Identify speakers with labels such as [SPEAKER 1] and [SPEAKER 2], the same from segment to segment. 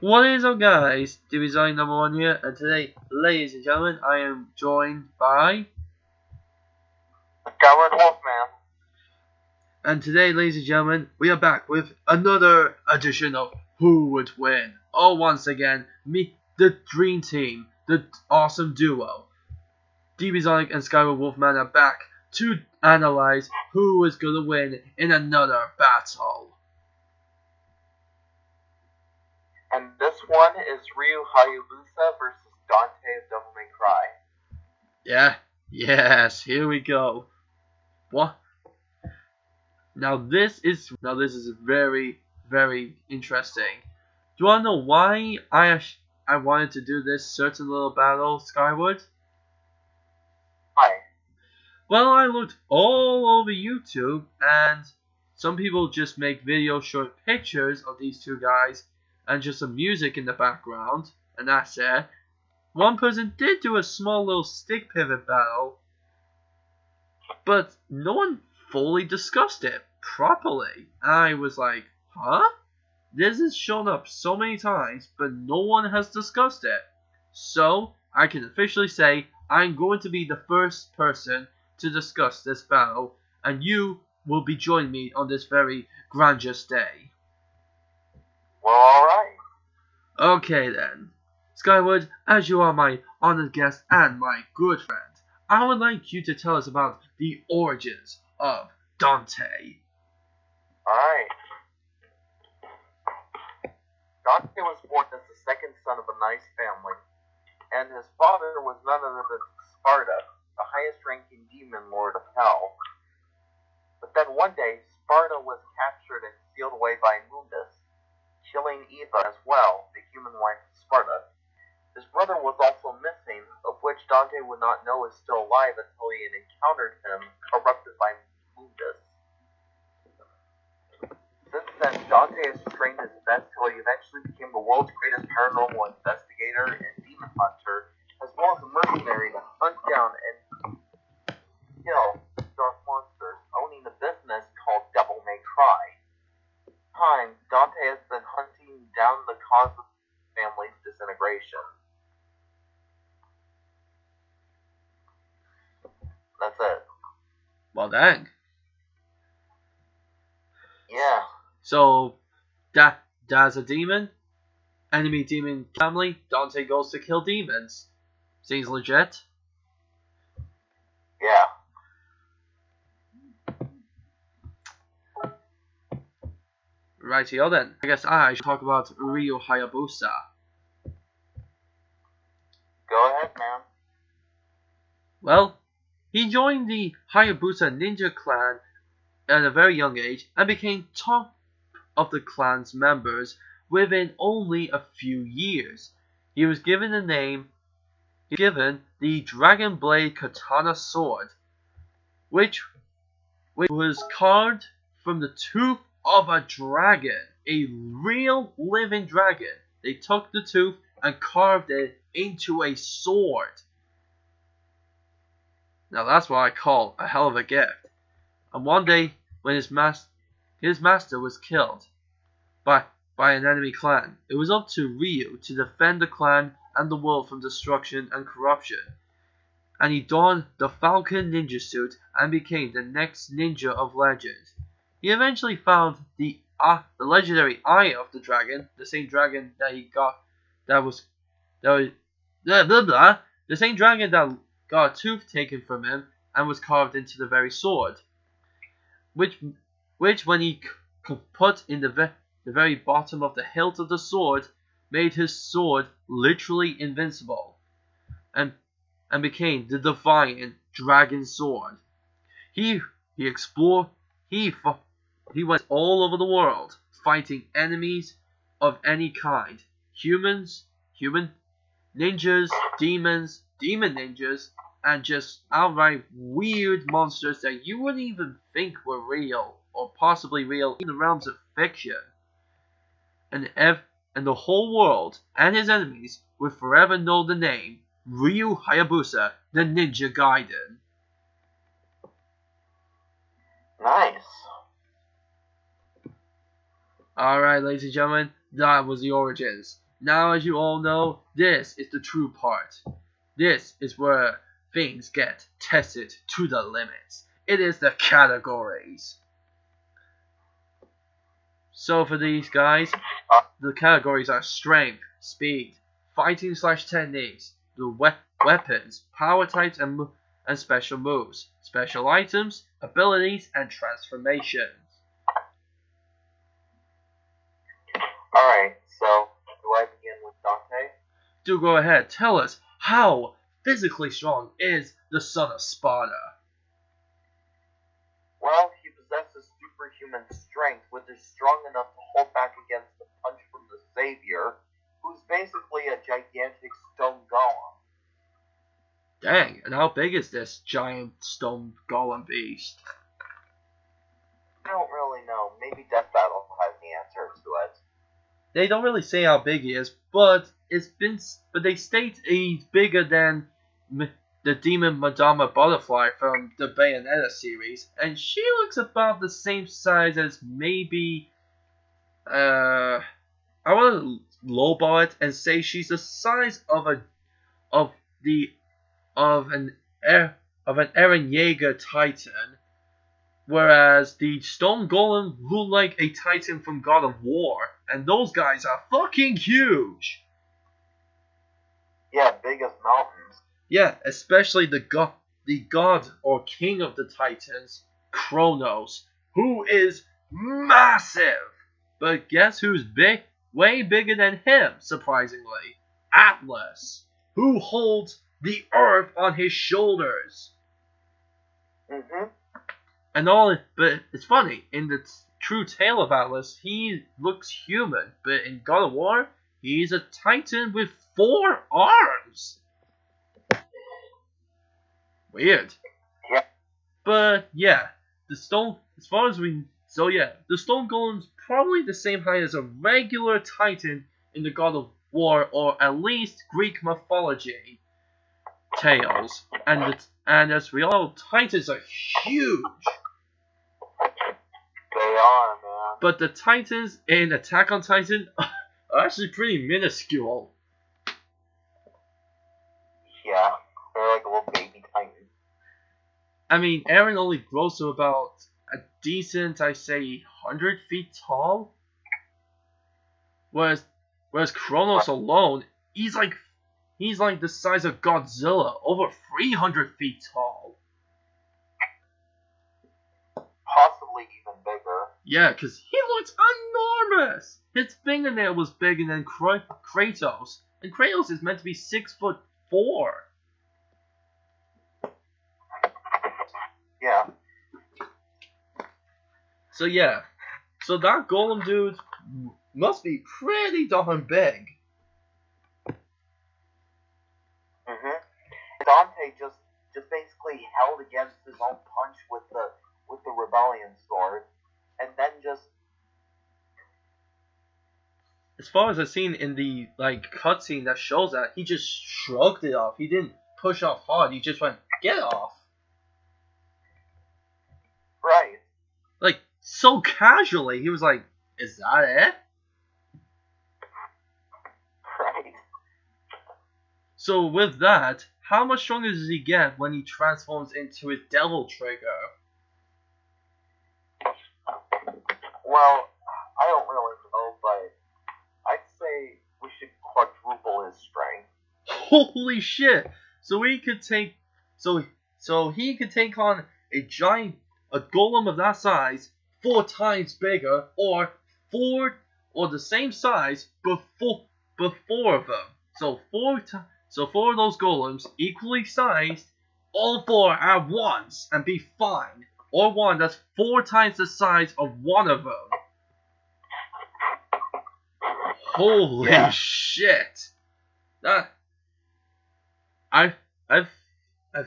[SPEAKER 1] What is up, guys? Design number 1 here, and today, ladies and gentlemen, I am joined by
[SPEAKER 2] Skyward Wolfman.
[SPEAKER 1] And today, ladies and gentlemen, we are back with another edition of Who Would Win? Oh, once again, me, the Dream Team, the awesome duo, DBZonic and Skyward Wolfman are back to analyze who is gonna win in another battle.
[SPEAKER 2] And this one is Ryu Hayabusa versus Dante of Devil May Cry.
[SPEAKER 1] Yes, here we go. What? Now this is very, very interesting. Do you want to know why I wanted to do this certain little battle, Skyward?
[SPEAKER 2] Why?
[SPEAKER 1] Well, I looked all over YouTube, and some people just make videos showing pictures of these two guys and just some music in the background, and that's it. One person did do a small little stick pivot battle, but no one fully discussed it properly. I was like, huh? This has shown up so many times, but no one has discussed it. So, I can officially say I'm going to be the first person to discuss this battle, and you will be joining me on this very grandiose day.
[SPEAKER 2] Well, alright.
[SPEAKER 1] Okay then. Skyward, as you are my honored guest and my good friend, I would like you to tell us about the origins of Dante.
[SPEAKER 2] Alright. Dante was born as the second son of a nice family, and his father was none other than Sparta, the highest ranking demon lord of hell. But then one day, Sparta was captured and sealed away by Mundus, killing Eva as well, the human wife of Sparta. His brother was also missing, of which Dante would not know is still alive until he had encountered him, corrupted by Mundus. Since then, Dante has trained his best till he eventually became the world's greatest paranormal investigator and demon hunter, as well as a mercenary to hunt down and kill dark monsters, owning a business called Devil May Cry. Time, Dante has been hunting down the cause of the family's disintegration. That's it.
[SPEAKER 1] Well, dang.
[SPEAKER 2] Yeah.
[SPEAKER 1] So, that's a demon? Enemy demon family? Dante goes to kill demons. Seems legit.
[SPEAKER 2] Yeah.
[SPEAKER 1] Rightio then. I guess I should talk about Ryu Hayabusa.
[SPEAKER 2] Go ahead, man.
[SPEAKER 1] Well, he joined the Hayabusa ninja clan at a very young age and became top of the clan's members within only a few years. He was given the Dragon Blade Katana sword, which was carved from the tooth of a dragon, a real living dragon. They took the tooth and carved it into a sword. Now that's what I call a hell of a gift. And one day, when his master was killed by an enemy clan, it was up to Ryu to defend the clan and the world from destruction and corruption. And he donned the Falcon ninja suit and became the next ninja of legend. He eventually found the legendary Eye of the Dragon, the same dragon that he got the same dragon that got a tooth taken from him and was carved into the very sword, which when he put in the very bottom of the hilt of the sword, made his sword literally invincible, and became the divine dragon sword. He went all over the world fighting enemies of any kind, human ninjas, demons, demon ninjas, and just outright weird monsters that you wouldn't even think were real or possibly real in the realms of fiction. And the whole world and his enemies would forever know the name Ryu Hayabusa, the Ninja Gaiden.
[SPEAKER 2] Nice.
[SPEAKER 1] Alright, ladies and gentlemen, that was the origins. Now, as you all know, this is the true part. This is where things get tested to the limits. It is the categories. So for these guys, the categories are strength, speed, fighting/techniques, the weapons, power types and special moves, special items, abilities, and transformations.
[SPEAKER 2] Alright, so do I begin with Dante?
[SPEAKER 1] Do go ahead, tell us how physically strong is the son of Sparta?
[SPEAKER 2] Well, he possesses superhuman strength, which is strong enough to hold back against the punch from the Savior, who's basically a gigantic stone golem.
[SPEAKER 1] Dang, and how big is this giant stone golem beast?
[SPEAKER 2] I don't really know. Maybe Death Battle has the answer to it.
[SPEAKER 1] They don't really say how big he is, but they state he's bigger than the Demon Madama Butterfly from the Bayonetta series, and she looks about the same size as maybe I want to lowball it and say she's the size of an Eren Yeager Titan, whereas the Stone Golem look like a Titan from God of War, and those guys are fucking huge.
[SPEAKER 2] Yeah, big as mountains.
[SPEAKER 1] Yeah, especially the god or king of the Titans, Kronos, who is massive. But guess who's big? Way bigger than him, surprisingly. Atlas, who holds the earth on his shoulders. But it's funny, in the true tale of Atlas, he looks human, but in God of War, he's a Titan with 4 arms. Weird.
[SPEAKER 2] Yeah.
[SPEAKER 1] But yeah, the stone golem's probably the same height as a regular Titan in the God of War, or at least Greek mythology tales. And as we all know, Titans are huge.
[SPEAKER 2] They are, man.
[SPEAKER 1] But the Titans in Attack on Titan are actually pretty minuscule.
[SPEAKER 2] Yeah, they're like a little baby Titan.
[SPEAKER 1] I mean, Eren only grows to about a decent, I say, 100 feet tall. Whereas Kronos alone, he's like the size of Godzilla, over 300 feet tall.
[SPEAKER 2] Possibly even bigger.
[SPEAKER 1] Yeah, because he looks enormous. His fingernail was bigger than Kratos, and Kratos is meant to be 6'4".
[SPEAKER 2] Yeah.
[SPEAKER 1] So yeah, so that golem dude must be pretty darn big.
[SPEAKER 2] Dante just basically held against his own punch with the rebellion sword, and then just.
[SPEAKER 1] As far as I've seen in the cutscene that shows that, he just shrugged it off. He didn't push off hard. He just went, "Get off."
[SPEAKER 2] Right.
[SPEAKER 1] Like so casually, he was like, "Is that it?"
[SPEAKER 2] Right.
[SPEAKER 1] So with that, how much stronger does he get when he transforms into his Devil Trigger?
[SPEAKER 2] Well, I don't really know, but I'd say we should quadruple his strength.
[SPEAKER 1] Holy shit! So he could take on a golem of that size, 4 times bigger, or the same size, but 4 of them. So 4 of those golems, equally sized, all 4 at once, and be fine. Or one that's 4 times the size of one of them. Holy shit! I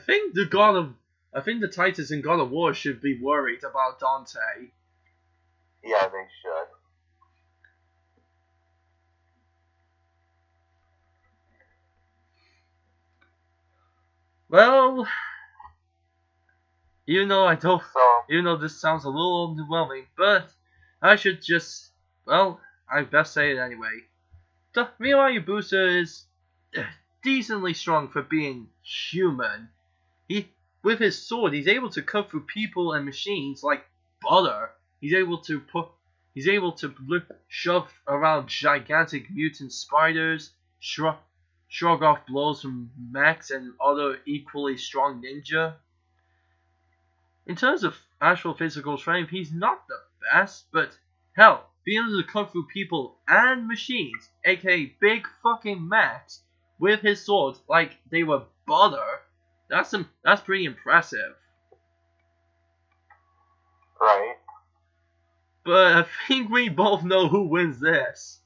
[SPEAKER 1] think the Titans in God of War should be worried about Dante.
[SPEAKER 2] Yeah, they should.
[SPEAKER 1] Well, even though this sounds a little underwhelming, but I best say it anyway. Ryu Hayabusa is decently strong for being human. With his sword, he's able to cut through people and machines like butter. He's able to shove around gigantic mutant spiders, shrug off blows from mechs and other equally strong ninja. In terms of actual physical strength, he's not the best, but hell, being able to cut through people and machines, aka big fucking mechs, with his sword like they were butter, that's pretty impressive.
[SPEAKER 2] Right.
[SPEAKER 1] But I think we both know who wins this.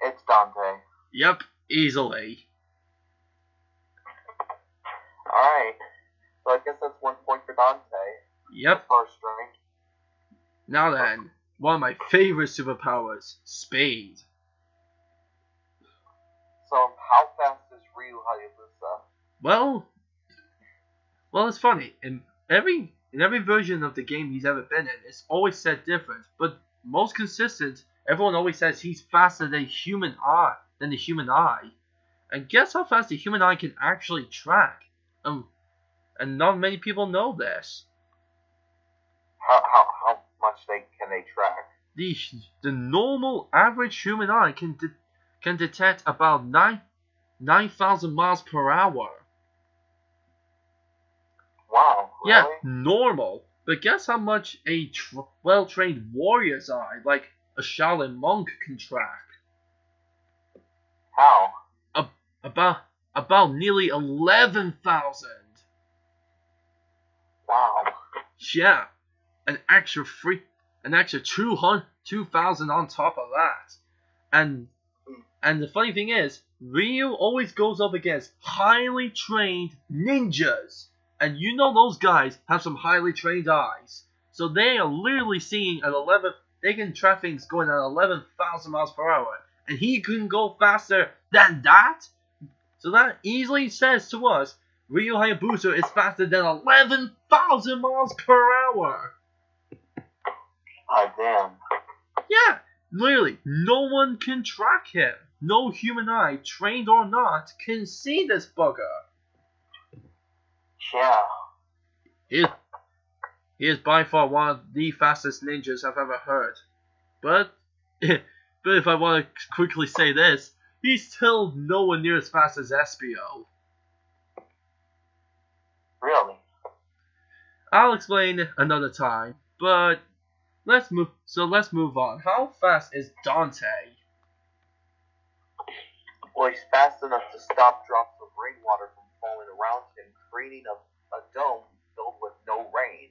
[SPEAKER 2] It's Dante.
[SPEAKER 1] Yep, easily.
[SPEAKER 2] Alright. So I guess that's 1 point for Dante.
[SPEAKER 1] Yep.
[SPEAKER 2] As far as strength.
[SPEAKER 1] Now then, one of my favorite superpowers, speed.
[SPEAKER 2] So how fast is Ryu Hayabusa?
[SPEAKER 1] Well, it's funny. In every version of the game he's ever been in, it's always said different. But most consistent, everyone always says he's faster than the human eye. And guess how fast the human eye can actually track? And not many people know this.
[SPEAKER 2] How much can they track?
[SPEAKER 1] The normal average human eye can detect about 9,000 miles per hour.
[SPEAKER 2] Wow, really?
[SPEAKER 1] Yeah, normal. But guess how much a well-trained warrior's eye, like a Shaolin monk, can track?
[SPEAKER 2] How?
[SPEAKER 1] About nearly 11,000.
[SPEAKER 2] Wow.
[SPEAKER 1] Yeah, an extra 2,000 on top of that. And the funny thing is, Ryu always goes up against highly trained ninjas. And you know those guys have some highly trained eyes. So they are literally seeing at 11, they can track things going at 11,000 miles per hour. And he can go faster than that? So that easily says to us, Ryu Hayabusa is faster than 11,000 miles per hour.
[SPEAKER 2] Oh, damn.
[SPEAKER 1] Yeah, literally, no one can track him. No human eye, trained or not, can see this bugger.
[SPEAKER 2] Yeah.
[SPEAKER 1] He is by far one of the fastest ninjas I've ever heard. But if I want to quickly say this, he's still nowhere near as fast as Espio.
[SPEAKER 2] Really?
[SPEAKER 1] I'll explain another time, but let's move on. How fast is Dante?
[SPEAKER 2] Well, he's fast enough to stop drops of rainwater from falling around him, creating a dome filled with no rain.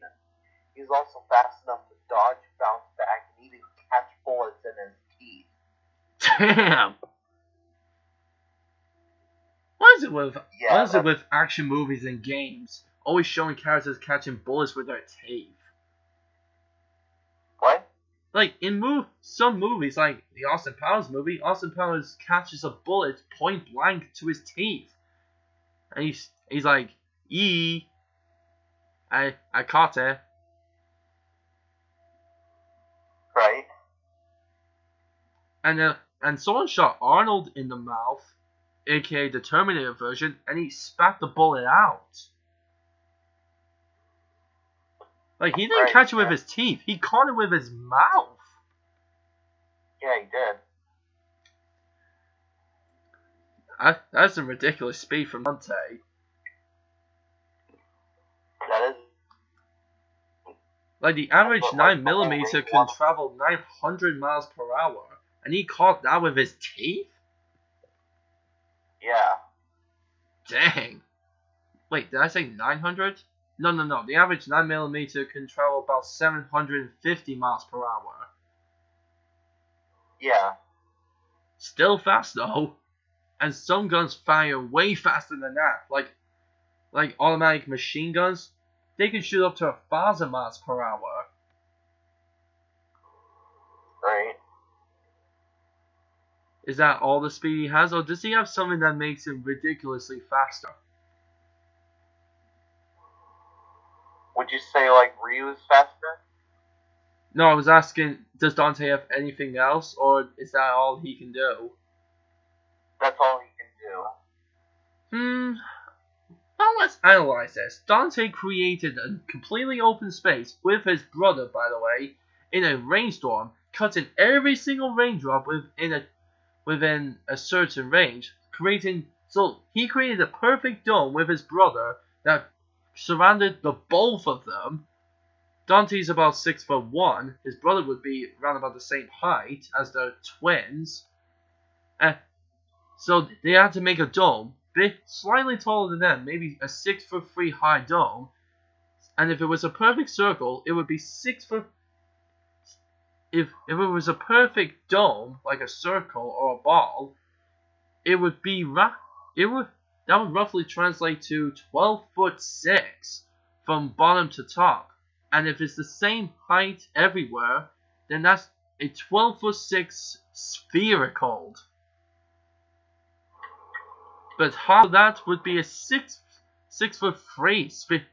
[SPEAKER 2] He's also fast enough to dodge, bounce back, and even catch bullets in his teeth.
[SPEAKER 1] Damn! What is it with action movies and games always showing characters catching bullets with their teeth?
[SPEAKER 2] What?
[SPEAKER 1] Like in some movies, like the Austin Powers movie, Austin Powers catches a bullet point blank to his teeth, and he's like, I caught it.
[SPEAKER 2] Right.
[SPEAKER 1] And someone shot Arnold in the mouth, aka the Terminator version, and he spat the bullet out. Like, he didn't catch it with his teeth, he caught it with his mouth.
[SPEAKER 2] Yeah, he did.
[SPEAKER 1] That's a ridiculous speed from Dante.
[SPEAKER 2] That is.
[SPEAKER 1] Like, the average 9mm can travel 900 miles per hour, and he caught that with his teeth?
[SPEAKER 2] Yeah.
[SPEAKER 1] Dang. Wait, did I say 900? No. The average 9mm can travel about 750 miles per hour.
[SPEAKER 2] Yeah.
[SPEAKER 1] Still fast though. And some guns fire way faster than that. Like automatic machine guns, they can shoot up to 1,000 miles per hour.
[SPEAKER 2] Right.
[SPEAKER 1] Is that all the speed he has, or does he have something that makes him ridiculously faster?
[SPEAKER 2] Would you say like Ryu is faster?
[SPEAKER 1] No, I was asking, does Dante have anything else, or is that all he can do?
[SPEAKER 2] That's all he can do.
[SPEAKER 1] Well, let's analyze this. Dante created a completely open space with his brother, by the way, in a rainstorm, cutting every single raindrop within a certain range, so he created a perfect dome with his brother that surrounded the both of them. Dante's about 6'1". His brother would be around about the same height as the twins. So they had to make a dome, slightly taller than them, maybe a 6'3" high dome. And if it was a perfect circle, it would be 6 foot. If it was a perfect dome, like a circle or a ball, it would be that would roughly translate to 12'6" from bottom to top. And if it's the same height everywhere, then that's a 12'6" spherical. But how that would be a 6'3"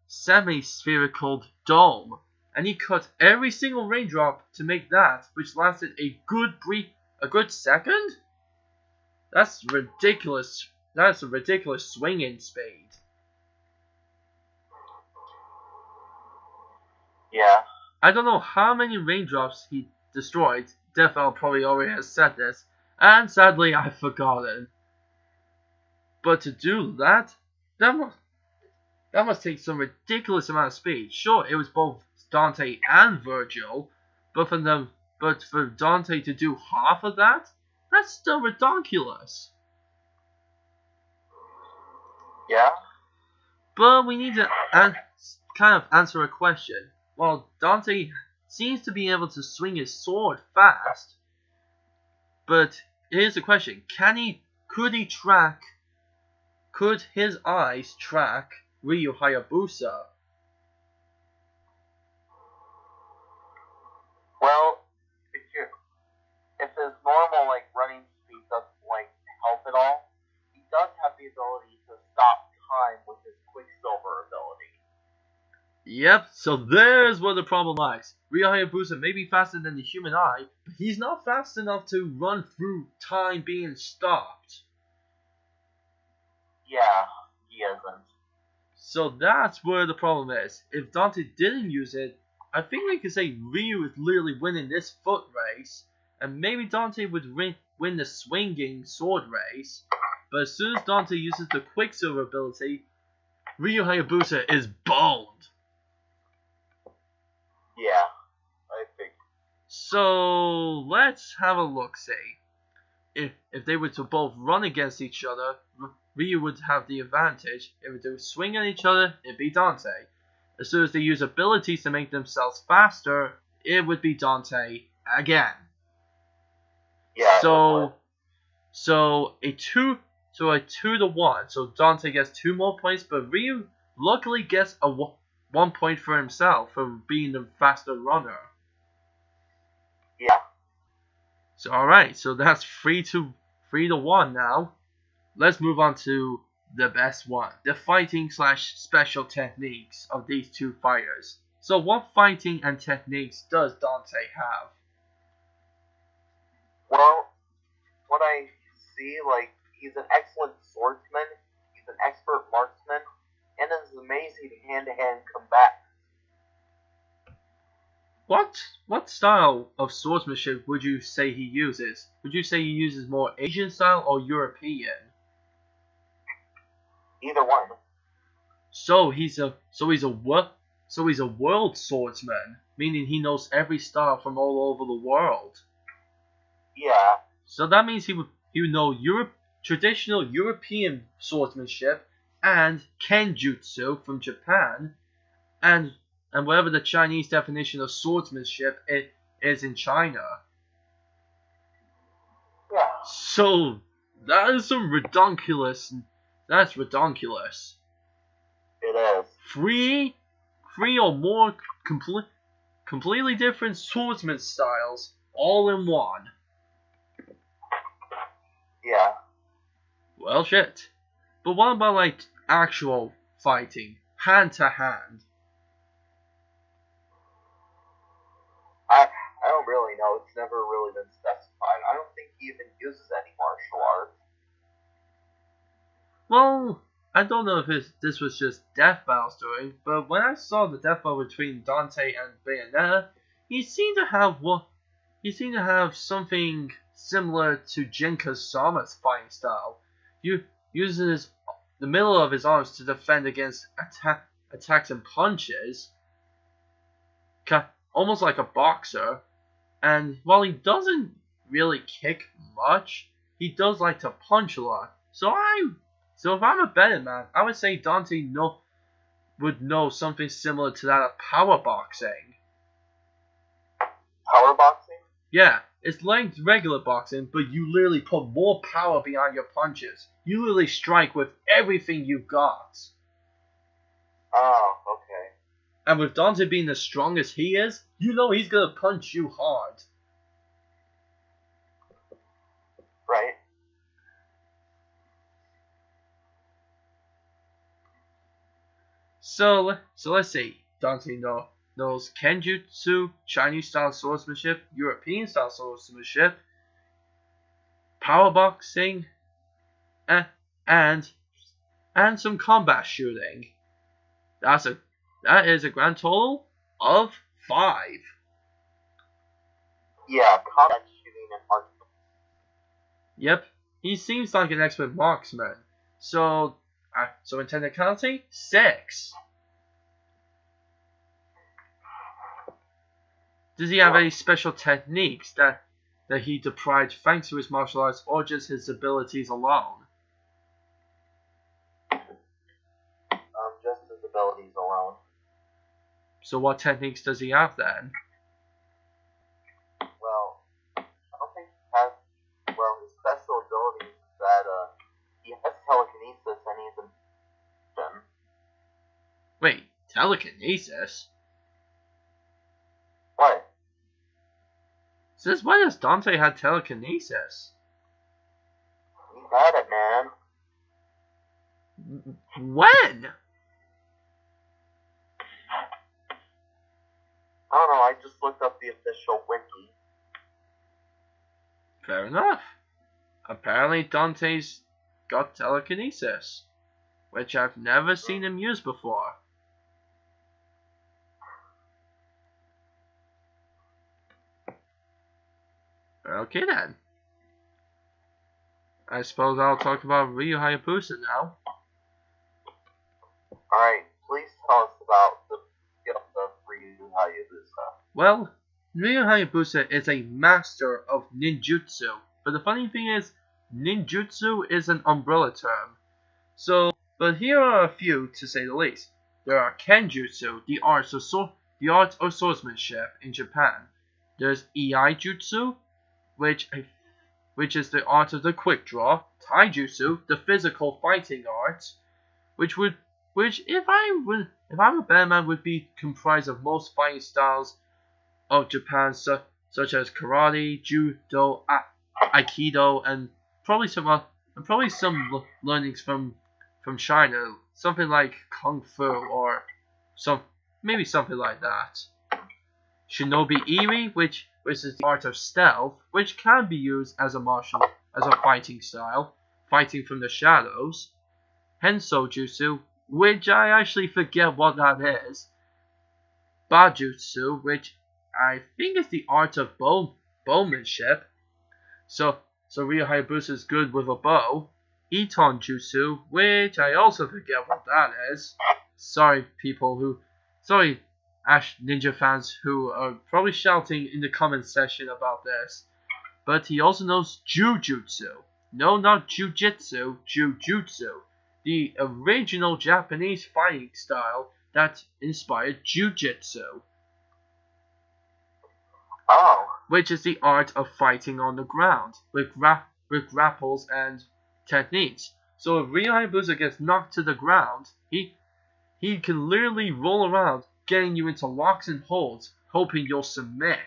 [SPEAKER 1] semi-spherical dome, and he cut every single raindrop to make that, which lasted a good second. That's ridiculous. That's a ridiculous swinging speed.
[SPEAKER 2] Yeah.
[SPEAKER 1] I don't know how many raindrops he destroyed. Defal probably already has said this, and sadly I've forgotten. But to do that must take some ridiculous amount of speed. Sure, it was both Dante and Virgil, but for Dante to do half of that, that's still ridiculous.
[SPEAKER 2] Yeah.
[SPEAKER 1] But we need to kind of answer a question. While Dante seems to be able to swing his sword fast, but here's the question: Could his eyes track Ryu Hayabusa?
[SPEAKER 2] Well, if his normal running speed doesn't help at all, he does have the ability to stop time with his Quicksilver ability.
[SPEAKER 1] Yep, so there's where the problem lies. Ryu Hayabusa may be faster than the human eye, but he's not fast enough to run through time being stopped.
[SPEAKER 2] Yeah, he isn't.
[SPEAKER 1] So that's where the problem is. If Dante didn't use it, I think we could say Ryu is literally winning this foot race, and maybe Dante would win the swinging sword race. But as soon as Dante uses the Quicksilver ability, Ryu Hayabusa is boned.
[SPEAKER 2] Yeah, I think.
[SPEAKER 1] So let's have a look-see. If they were to both run against each other, Ryu would have the advantage. If they would swing at each other, it'd be Dante. As soon as they use abilities to make themselves faster, it would be Dante again.
[SPEAKER 2] Yeah.
[SPEAKER 1] So a 2-1. So Dante gets 2 more points, but Ryu luckily gets a 1 point for himself for being the faster runner.
[SPEAKER 2] Yeah.
[SPEAKER 1] So alright, so that's 3-1 now. Let's move on to the best one. The fighting / special techniques of these two fighters. So what fighting and techniques does Dante have?
[SPEAKER 2] Well, what I see, he's an excellent swordsman, he's an expert marksman, and is amazing hand-to-hand combatant.
[SPEAKER 1] What style of swordsmanship would you say he uses? Would you say he uses more Asian style or European?
[SPEAKER 2] Either one.
[SPEAKER 1] So he's a world swordsman, meaning he knows every style from all over the world.
[SPEAKER 2] Yeah.
[SPEAKER 1] So that means he would know traditional European swordsmanship and Kenjutsu from Japan, and whatever the Chinese definition of swordsmanship is in China.
[SPEAKER 2] Yeah.
[SPEAKER 1] So that is some redonkulous. That's redonkulous.
[SPEAKER 2] It is.
[SPEAKER 1] Three or more completely different swordsman styles all in one.
[SPEAKER 2] Yeah.
[SPEAKER 1] Well, shit. But what about actual fighting, hand to hand?
[SPEAKER 2] I don't really know. It's never really been specified. I don't think he even uses any martial arts.
[SPEAKER 1] Well, I don't know if this was just Death Battle's doing, but when I saw the Death Battle between Dante and Bayonetta, he seemed to have something similar to Jin Kazama's fighting style. You uses the middle of his arms to defend against attacks and punches, almost like a boxer. And while he doesn't really kick much, he does like to punch a lot. So if I'm a betting man, I would say Dante would know something similar to that of power boxing.
[SPEAKER 2] Power boxing?
[SPEAKER 1] Yeah, it's like regular boxing, but you literally put more power behind your punches. You literally strike with everything you've got.
[SPEAKER 2] Oh, okay.
[SPEAKER 1] And with Dante being the strongest he is, you know he's gonna punch you hard.
[SPEAKER 2] Right.
[SPEAKER 1] So let's see. Dante knows Kenjutsu, Chinese style swordsmanship, European style swordsmanship, power boxing, and some combat shooting. That is a grand total of 5.
[SPEAKER 2] Yeah, combat shooting and marksman.
[SPEAKER 1] Yep, he seems like an expert marksman. So in technicality, 6. Does he have any special techniques that he deprived thanks to his martial arts, or just his abilities alone?
[SPEAKER 2] Just his abilities alone.
[SPEAKER 1] So what techniques does he have then?
[SPEAKER 2] Well, I don't think he has. Well, his special abilities is that he has telekinesis and he's a magician.
[SPEAKER 1] Wait, telekinesis?
[SPEAKER 2] What?
[SPEAKER 1] Since when has Dante had telekinesis?
[SPEAKER 2] He's had it, man.
[SPEAKER 1] When?
[SPEAKER 2] I don't know, I just looked up the official wiki.
[SPEAKER 1] Fair enough. Apparently Dante's got telekinesis, which I've never seen him use before. Okay then. I suppose I'll talk about Ryu Hayabusa now.
[SPEAKER 2] Alright, please tell us about the skills of Ryu Hayabusa.
[SPEAKER 1] Well, Ryu Hayabusa is a master of ninjutsu, but the funny thing is, ninjutsu is an umbrella term. But here are a few to say the least. There are kenjutsu, the art of swordsmanship in Japan. There's iai-jutsu, which is the art of the quick draw. Taijutsu, the physical fighting art, which if I'm a bad man would be comprised of most fighting styles of Japan, such as karate, judo, aikido, and probably some learnings from China, something like kung fu or maybe something like that. Shinobi iri, which is the art of stealth, which can be used as a fighting style, fighting from the shadows. Henso jutsu, which I actually forget what that is. Bajutsu, which I think is the art of bowmanship. So Ryu Hayabusa is good with a bow. Iton jutsu, which I also forget what that is. Sorry Ash Ninja fans who are probably shouting in the comment section about this. But he also knows Jujutsu. No, not Jujitsu, Jujutsu. The original Japanese fighting style that inspired Jujitsu.
[SPEAKER 2] Oh.
[SPEAKER 1] Which is the art of fighting on the ground, with grapples and techniques. So if Ryu Hayabusa gets knocked to the ground, he can literally roll around, getting you into locks and holds, hoping you'll submit.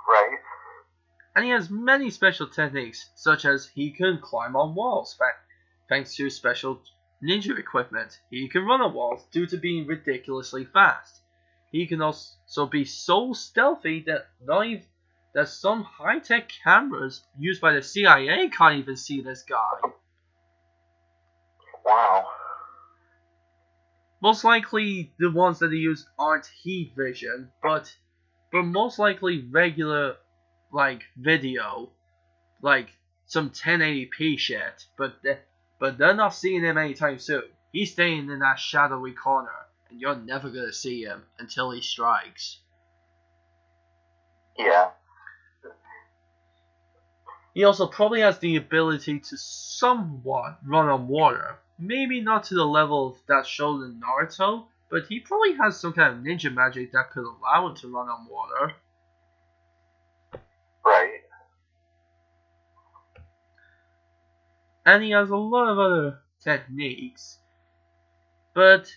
[SPEAKER 2] Right.
[SPEAKER 1] And he has many special techniques, such as he can climb on walls, thanks to special ninja equipment. He can run on walls due to being ridiculously fast. he can also be so stealthy that that some high-tech cameras used by the CIA can't even see this guy.
[SPEAKER 2] Wow.
[SPEAKER 1] Most likely the ones that they use aren't heat vision, but most likely regular like video, like some 1080p shit. But they're not seeing him anytime soon. He's staying in that shadowy corner, and you're never gonna see him until he strikes.
[SPEAKER 2] Yeah.
[SPEAKER 1] He also probably has the ability to somewhat run on water. Maybe not to the level that's shown in Naruto, but he probably has some kind of ninja magic that could allow him to run on water.
[SPEAKER 2] Right.
[SPEAKER 1] And he has a lot of other techniques. But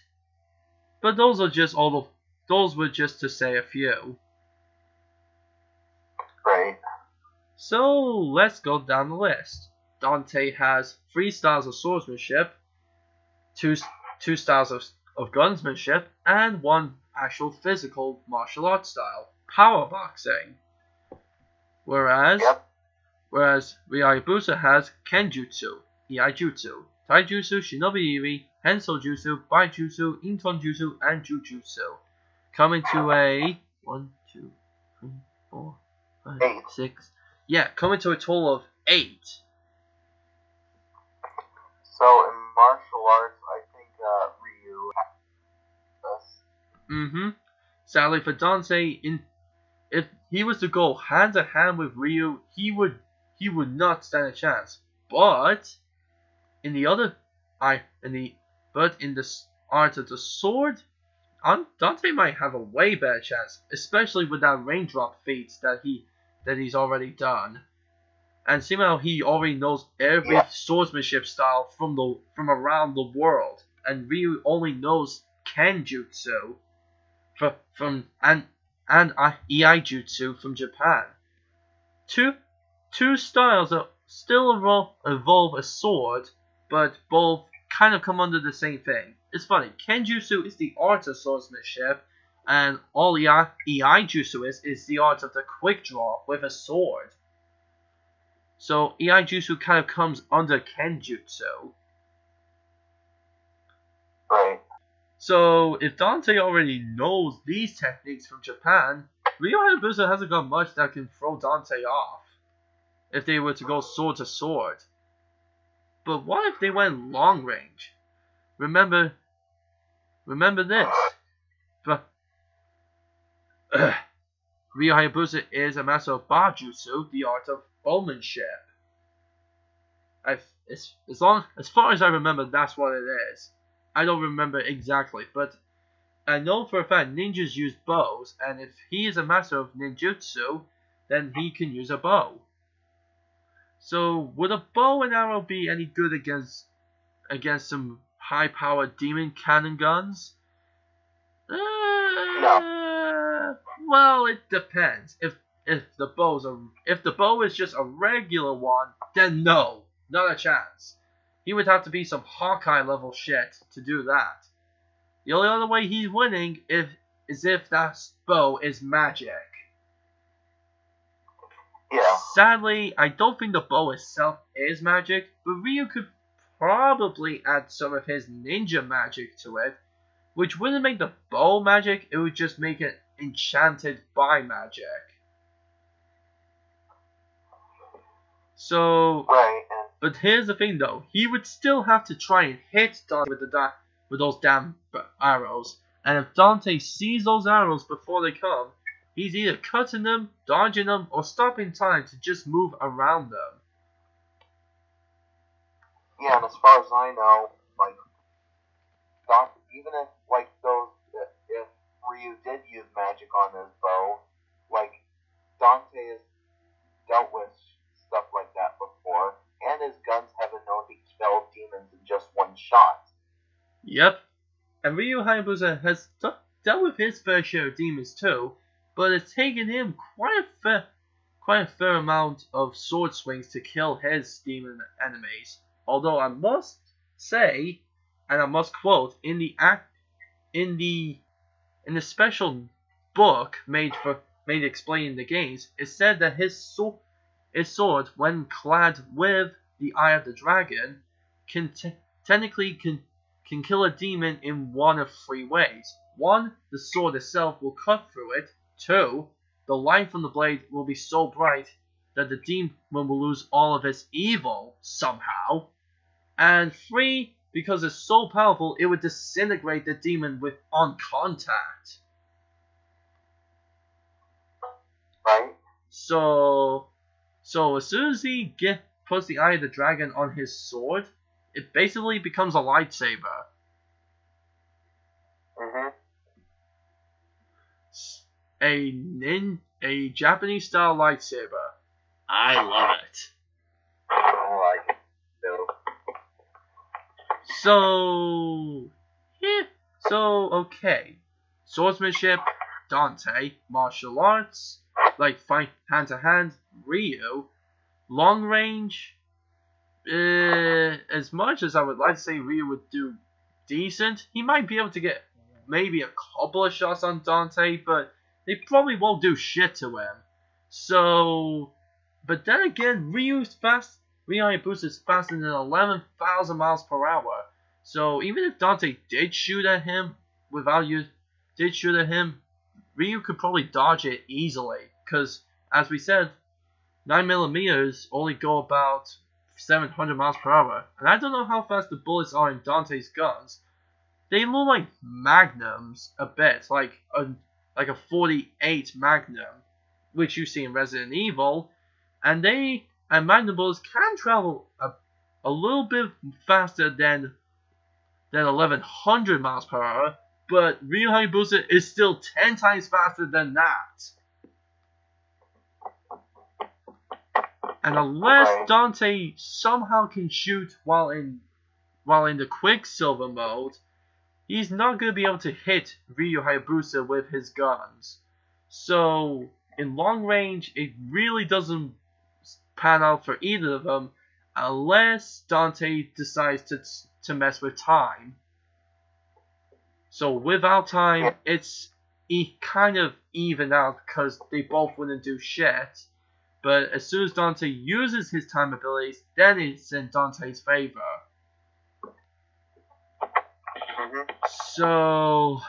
[SPEAKER 1] those are just those were just to say a few.
[SPEAKER 2] Right.
[SPEAKER 1] So let's go down the list. Dante has 3 styles of swordsmanship, two styles of gunsmanship, and 1 actual physical martial arts style, power boxing. Whereas Ryu Hayabusa has Kenjutsu, Iaijutsu, Taijutsu, Shinobi-iri, Hensou Jutsu, Baijutsu, Inton Jutsu, and Jujutsu. Coming to a 1, 2, 3, 4, 5, 6. Yeah, coming to a total of 8.
[SPEAKER 2] So in martial arts, I think Ryu has this.
[SPEAKER 1] Sadly for Dante, if he was to go hand to hand with Ryu, he would not stand a chance. But in the art of the sword, Dante might have a way better chance, especially with that raindrop feat that he's already done. And somehow he already knows every swordsmanship style from around the world, and Ryu only knows Kenjutsu and Iaijutsu from Japan. Two styles that still evolve a sword, but both kind of come under the same thing. It's funny, Kenjutsu is the art of swordsmanship, and all Iaijutsu is the art of the quick draw with a sword. So Iaijutsu kind of comes under Kenjutsu.
[SPEAKER 2] Right.
[SPEAKER 1] So if Dante already knows these techniques from Japan, Ryu Hayabusa hasn't got much that can throw Dante off if they were to go sword to sword. But what if they went long range? Remember this. Ryu Hayabusa is a master of Bajutsu, the art of bowmanship. As far as I remember, that's what it is. I don't remember exactly, but I know for a fact ninjas use bows, and if he is a master of ninjutsu, then he can use a bow. So would a bow and arrow be any good against some high-powered demon cannon guns?
[SPEAKER 2] No.
[SPEAKER 1] Well, it depends. If the bow is just a regular one, then no, not a chance. He would have to be some Hawkeye level shit to do that. The only other way he's winning is if that bow is magic.
[SPEAKER 2] Yeah.
[SPEAKER 1] Sadly, I don't think the bow itself is magic, but Ryu could probably add some of his ninja magic to it, which wouldn't make the bow magic, it would just make it enchanted by magic. So,
[SPEAKER 2] right.
[SPEAKER 1] But here's the thing though, he would still have to try and hit Dante with those damn arrows, and if Dante sees those arrows before they come, he's either cutting them, dodging them, or stopping time to just move around them.
[SPEAKER 2] Yeah, and as far as I know, like, even if, like, if Ryu did use magic on his bow, like, Dante has dealt with stuff like that before, and his guns have been known to kill demons in just one shot.
[SPEAKER 1] Yep, and Ryu Hayabusa has dealt with his fair share of demons too, but it's taken him quite a fair amount of sword swings to kill his demon enemies. Although I must say, and I must quote, in the in a special book made explaining the games, it said that his sword, when clad with the Eye of the Dragon, technically can kill a demon in one of 3 ways. 1, the sword itself will cut through it. 2, the light from the blade will be so bright that the demon will lose all of its evil somehow. And 3, because it's so powerful, it would disintegrate the demon on contact.
[SPEAKER 2] Right.
[SPEAKER 1] So as soon as he puts the Eye of the Dragon on his sword, it basically becomes a lightsaber. A Japanese style lightsaber. I love it.
[SPEAKER 2] I like it too.
[SPEAKER 1] Okay. Swordsmanship, Dante. Martial arts, like fight hand to hand, Ryu. Long range, as much as I would like to say Ryu would do decent, he might be able to get maybe a couple of shots on Dante, but they probably won't do shit to him. So, but then again, Ryu Hayabusa is faster than 11,000 miles per hour. So even if Dante did shoot at him, Ryu could probably dodge it easily. Because, as we said, 9mm only go about 700 miles per hour. And I don't know how fast the bullets are in Dante's guns. They look like magnums a bit, like a 48 Magnum, which you see in Resident Evil, and Magnum bullets can travel a little bit faster than 1100 miles per hour, but Ryu Hayabusa is still 10 times faster than that. And unless Dante somehow can shoot while in the Quicksilver mode, he's not going to be able to hit Ryu Hayabusa with his guns. So, in long range, it really doesn't pan out for either of them, unless Dante decides to mess with time. So, without time, it's kind of even out, because they both wouldn't do shit. But as soon as Dante uses his time abilities, then it's in Dante's favor. So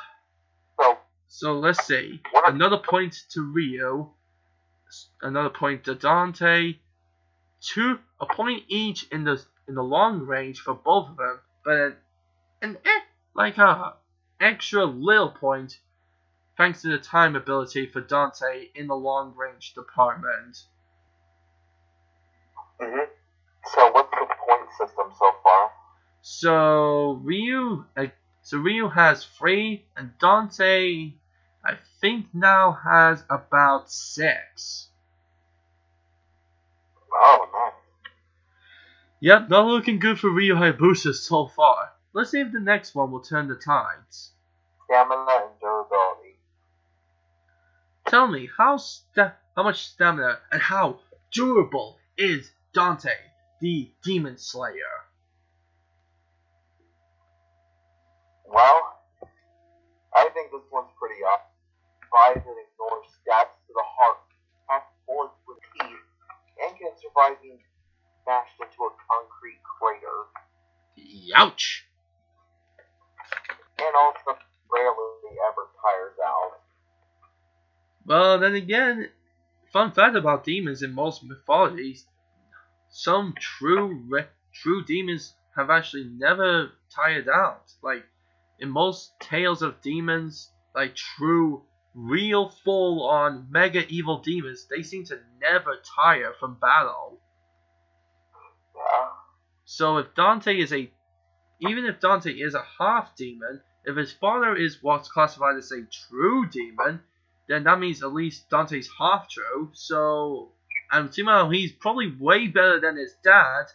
[SPEAKER 1] let's see. Another point to Ryu, another point to Dante, a point each in the long range for both of them, but an extra little point thanks to the time ability for Dante in the long range department.
[SPEAKER 2] So what's the point system so far?
[SPEAKER 1] So Ryu has 3, and Dante, I think, now has about 6.
[SPEAKER 2] Oh, nice.
[SPEAKER 1] Yep, not looking good for Ryu Hayabusa so far. Let's see if the next one will turn the tides.
[SPEAKER 2] Stamina and durability.
[SPEAKER 1] Tell me, how much stamina and how durable is Dante, the Demon Slayer?
[SPEAKER 2] Well, I think this one's pretty up. Tries and ignores stabs to the heart, half bullets with teeth, and can survive being smashed into a concrete crater.
[SPEAKER 1] Youch!
[SPEAKER 2] And also rarely ever tires out.
[SPEAKER 1] Well, then again, fun fact about demons in most mythologies, some true demons have actually never tired out. Like, in most tales of demons, like true, real, full-on, mega evil demons, they seem to never tire from battle.
[SPEAKER 2] Yeah.
[SPEAKER 1] So even if Dante is a half demon, if his father is what's classified as a true demon, then that means at least Dante's half true. So, and somehow he's probably way better than his dad.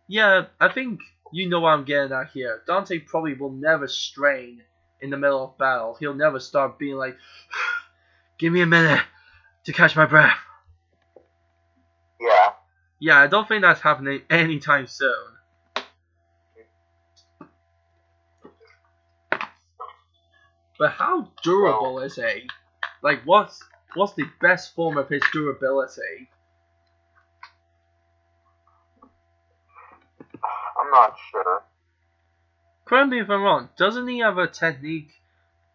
[SPEAKER 1] Yeah, I think you know what I'm getting at here. Dante probably will never strain in the middle of battle. He'll never start being like, give me a minute to catch my breath.
[SPEAKER 2] Yeah.
[SPEAKER 1] Yeah, I don't think that's happening anytime soon. But how durable is he? Like, what's the best form of his durability?
[SPEAKER 2] I'm not sure.
[SPEAKER 1] Correct me if I'm wrong. Doesn't he have a technique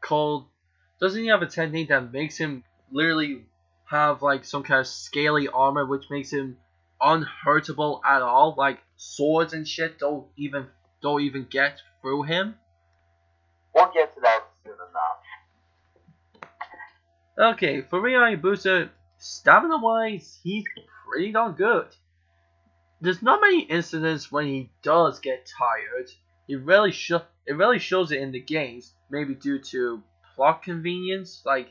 [SPEAKER 1] that makes him literally have like some kind of scaly armor, which makes him unhurtable at all? Like swords and shit don't even get through him.
[SPEAKER 2] We'll get to that soon enough.
[SPEAKER 1] Okay, for Ryu Hayabusa, stamina wise, he's pretty darn good. There's not many incidents when he does get tired. It really shows it in the games, maybe due to plot convenience. Like,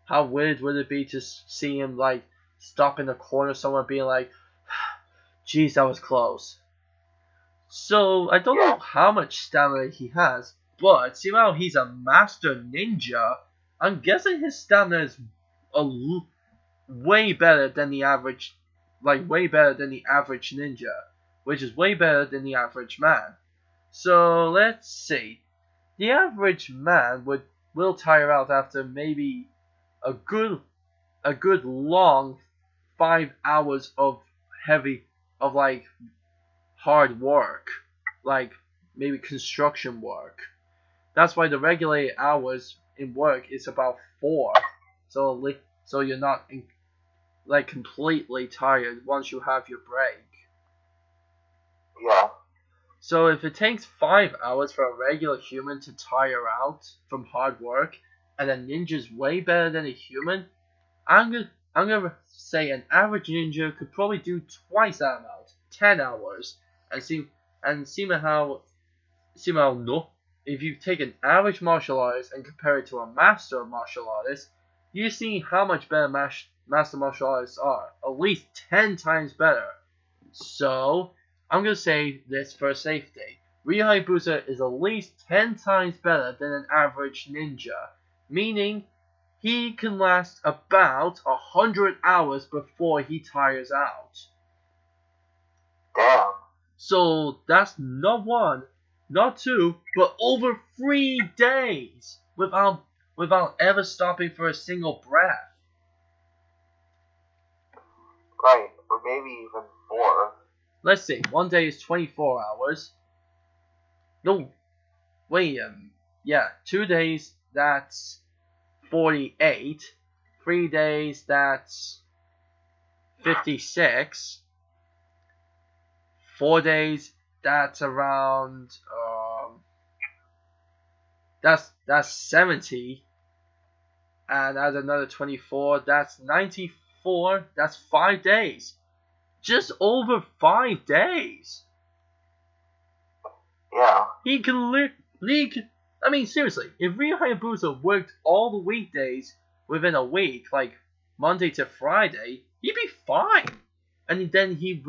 [SPEAKER 1] how weird would it be to see him like stop in the corner somewhere, being like, "Jeez, that was close." So I don't know how much stamina he has, but seeing how he's a master ninja, I'm guessing his stamina is way better than the average, ninja, which is way better than the average man. So let's see. The average man will tire out after maybe a good long 5 hours of hard work, like maybe construction work. That's why the regulated hours in work is about 4. So you're not completely tired once you have your break.
[SPEAKER 2] Yeah.
[SPEAKER 1] So if it takes 5 hours for a regular human to tire out from hard work, and a ninja's way better than a human, I'm gonna say an average ninja could probably do twice that amount, 10 hours, and see how no. If you take an average martial artist and compare it to a master martial artist, you see how much better master martial artists are, at least 10 times better. So I'm going to say this for safety. Ryu Hayabusa is at least 10 times better than an average ninja, meaning he can last about 100 hours before he tires out.
[SPEAKER 2] Damn.
[SPEAKER 1] So that's not 1, not 2, but over 3 days without ever stopping for a single breath.
[SPEAKER 2] Right, or maybe even 4.
[SPEAKER 1] Let's see, 1 day is 24 hours. No, wait, 2 days, that's 48. 3 days, that's 56. 4 days, that's around, that's 70. And add another 24, that's 94. That's 5 days. Just over 5 days.
[SPEAKER 2] Yeah.
[SPEAKER 1] I mean, seriously, if Ryu Hayabusa worked all the weekdays within a week, like Monday to Friday, he'd be fine. And then he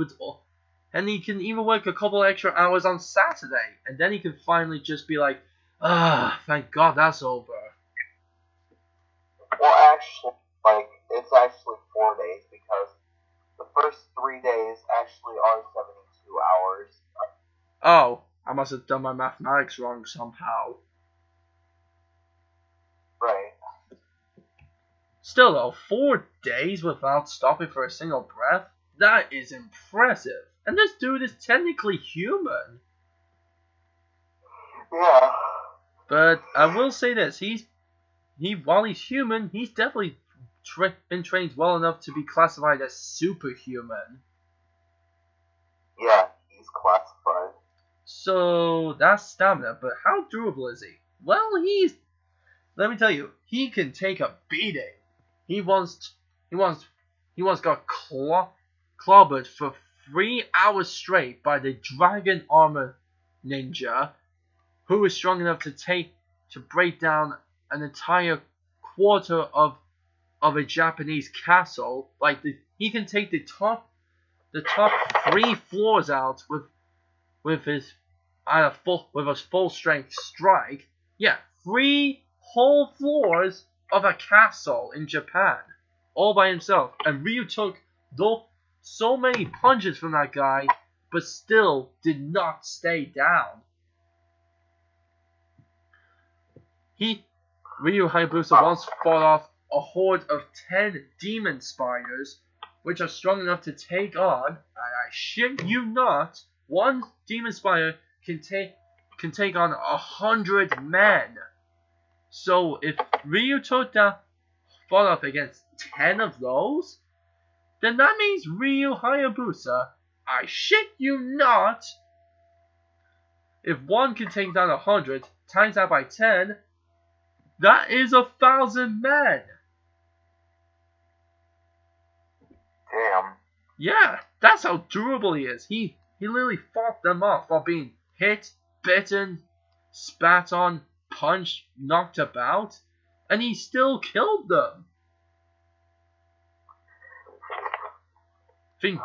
[SPEAKER 1] can even work a couple extra hours on Saturday, and then he can finally just be like, thank God that's over.
[SPEAKER 2] Well, actually, it's actually 4 days, because the first 3 days actually are 72 hours.
[SPEAKER 1] Oh, I must have done my mathematics wrong somehow.
[SPEAKER 2] Right.
[SPEAKER 1] Still though, 4 days without stopping for a single breath? That is impressive. And this dude is technically human.
[SPEAKER 2] Yeah.
[SPEAKER 1] But I will say this, while he's human, he's definitely been trained well enough to be classified as superhuman.
[SPEAKER 2] Yeah, he's classified.
[SPEAKER 1] So that's stamina, but how durable is he? Well, let me tell you, he can take a beating. He once got clobbered for 3 hours straight by the dragon armor ninja, who was strong enough to break down an entire quarter of a Japanese castle. He can take the top 3 floors out with his full strength strike. Yeah, 3 whole floors of a castle in Japan, all by himself. And Ryu took so many punches from that guy, but still did not stay down. Ryu Hayabusa once fought off a horde of 10 demon spiders, which are strong enough to take on, and I shit you not, one demon spider can take on 100 men. So if Ryu fought off against 10 of those, then that means Ryu Hayabusa, I shit you not, if one can take down 100, times that by 10, that is 1,000 men.
[SPEAKER 2] Damn.
[SPEAKER 1] Yeah, that's how durable he is. He literally fought them off while being hit, bitten, spat on, punched, knocked about, and he still killed them.
[SPEAKER 2] Yeah.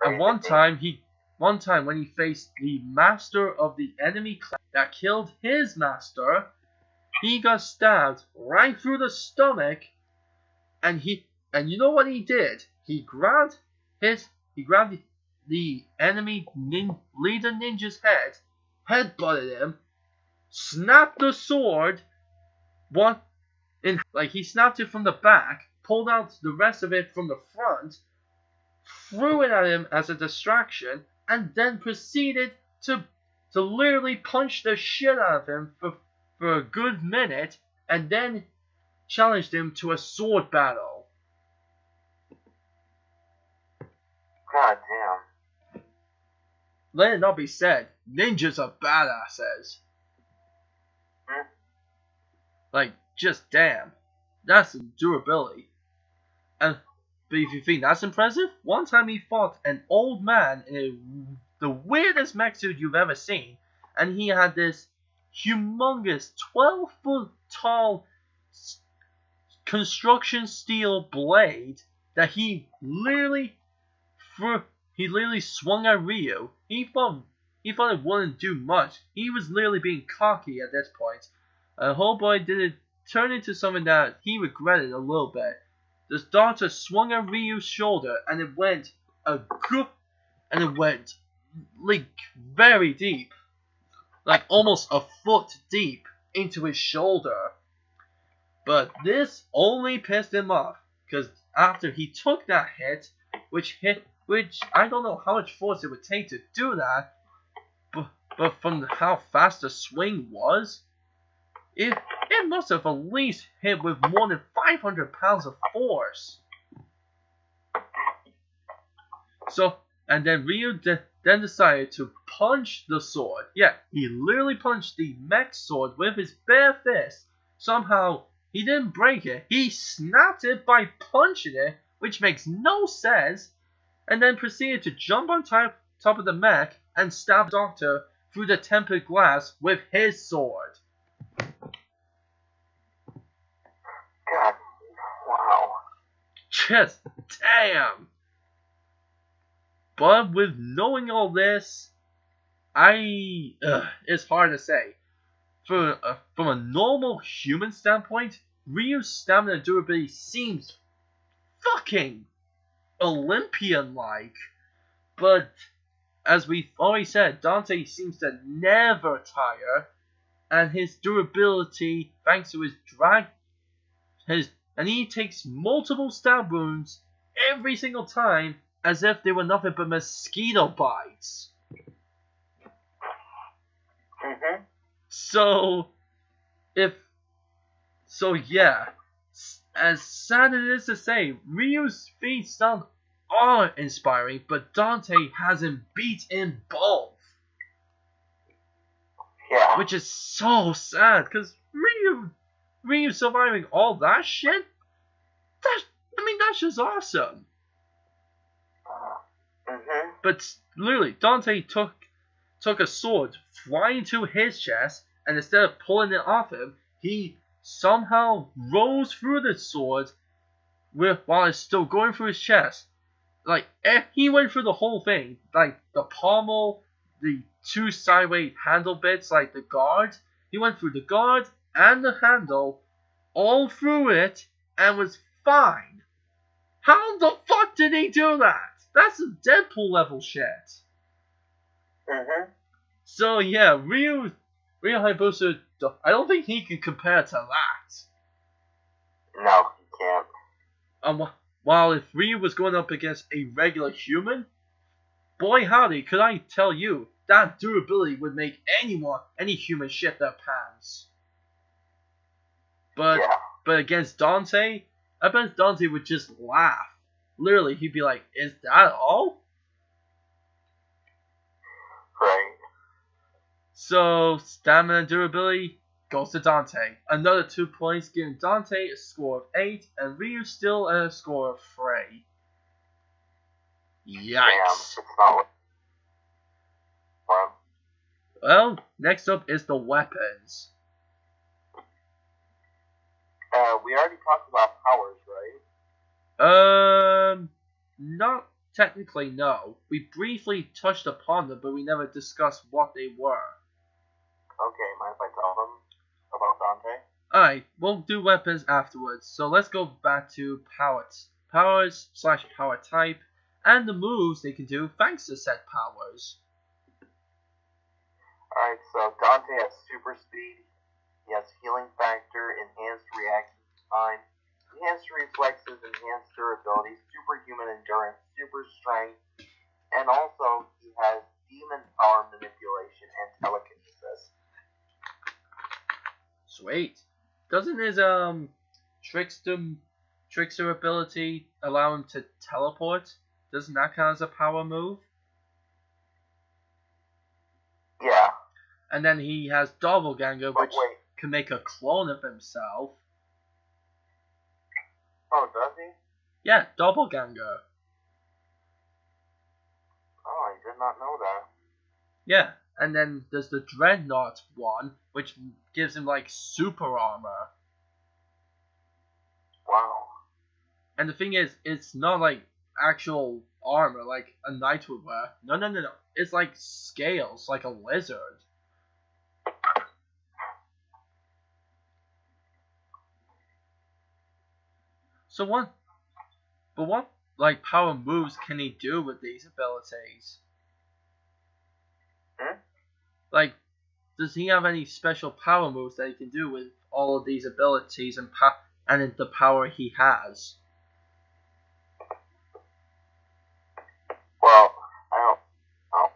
[SPEAKER 1] And one time when he faced the master of the enemy clan that killed his master, he got stabbed right through the stomach, and you know what he did? He grabbed the enemy leader ninja's head, headbutted him, snapped the sword, he snapped it from the back, pulled out the rest of it from the front, threw it at him as a distraction, and then proceeded to literally punch the shit out of him for a good minute, and then challenged him to a sword battle.
[SPEAKER 2] God damn.
[SPEAKER 1] Let it not be said, ninjas are badasses. Like, just damn. That's durability. But if you think that's impressive, one time he fought an old man in the weirdest mech suit you've ever seen, and he had this humongous 12-foot tall construction steel blade that he literally swung at Ryu. He thought it wouldn't do much. He was literally being cocky at this point. The whole boy did it turn into something that he regretted a little bit. The daughter swung at Ryu's shoulder, and it went like very deep, like almost a foot deep into his shoulder. But this only pissed him off, because after he took that hit, which I don't know how much force it would take to do that, but from how fast the swing was, it must have at least hit with more than 500 pounds of force. So, and then Ryu then decided to punch the sword. Yeah, he literally punched the mech sword with his bare fist. Somehow, he didn't break it. He snapped it by punching it, which makes no sense, and then proceeded to jump on top of the mech and stab the doctor through the tempered glass with his sword.
[SPEAKER 2] God, wow.
[SPEAKER 1] Just damn. But with knowing all this, it's hard to say. From a normal human standpoint, Ryu's stamina and durability seems fucking Olympian-like. But as we've already said, Dante seems to never tire, and his durability, thanks to his drag, and he takes multiple stab wounds every single time, as if they were nothing but mosquito bites.
[SPEAKER 2] Mm-hmm.
[SPEAKER 1] So yeah, as sad as it is to say, Ryu's feats sound awe-inspiring, but Dante has him beat in both.
[SPEAKER 2] Yeah.
[SPEAKER 1] Which is so sad, because Ryu surviving all that shit, that's just awesome.
[SPEAKER 2] Mm-hmm.
[SPEAKER 1] But literally, Dante took a sword flying to his chest, and instead of pulling it off him, he somehow rose through the sword while it's still going through his chest. Like, he went through the whole thing, like the pommel, the two sideways handle bits, like the guard. He went through the guard and the handle, all through it, and was fine. How the fuck did he do that? That's some Deadpool level shit.
[SPEAKER 2] Mm-hmm.
[SPEAKER 1] So yeah, Ryu Ryu Hayabusa, I don't think he can compare to that.
[SPEAKER 2] No, he can't.
[SPEAKER 1] While if Ryu was going up against a regular human, boy howdy, could I tell you, that durability would make any human shit their pants. But against Dante, I bet Dante would just laugh. Literally, he'd be like, "Is that all?"
[SPEAKER 2] Right.
[SPEAKER 1] So, stamina and durability goes to Dante. Another 2 points, giving Dante a score of 8, and Ryu still at a score of 3. Yikes.
[SPEAKER 2] Damn, it's not
[SPEAKER 1] Well, next up is the weapons.
[SPEAKER 2] We already talked about powers, right?
[SPEAKER 1] Not technically, no. We briefly touched upon them, but we never discussed what they were.
[SPEAKER 2] Okay, mind if I tell them about Dante?
[SPEAKER 1] Alright, we'll do weapons afterwards. So let's go back to powers/power type, and the moves they can do thanks to said powers.
[SPEAKER 2] Alright, so Dante has super speed, he has healing factor, enhanced reaction time, enhanced reflexes, enhanced durability, superhuman endurance, super strength, and also he has demon power manipulation and telekinesis.
[SPEAKER 1] Sweet. Doesn't his trickster ability allow him to teleport? Doesn't that count as a power move?
[SPEAKER 2] Yeah.
[SPEAKER 1] And then he has Doppelganger,
[SPEAKER 2] But
[SPEAKER 1] which can make a clone of himself.
[SPEAKER 2] Oh, does he?
[SPEAKER 1] Yeah, Doppelganger.
[SPEAKER 2] Oh, I did not know that.
[SPEAKER 1] Yeah, and then there's the Dreadnought one, which gives him like super armor.
[SPEAKER 2] Wow.
[SPEAKER 1] And the thing is, it's not like actual armor like a knight would wear. No. It's like scales, like a lizard. So what like power moves can he do with these abilities? Like, does he have any special power moves that he can do with all of these abilities and the power he has?
[SPEAKER 2] Well, I don't know.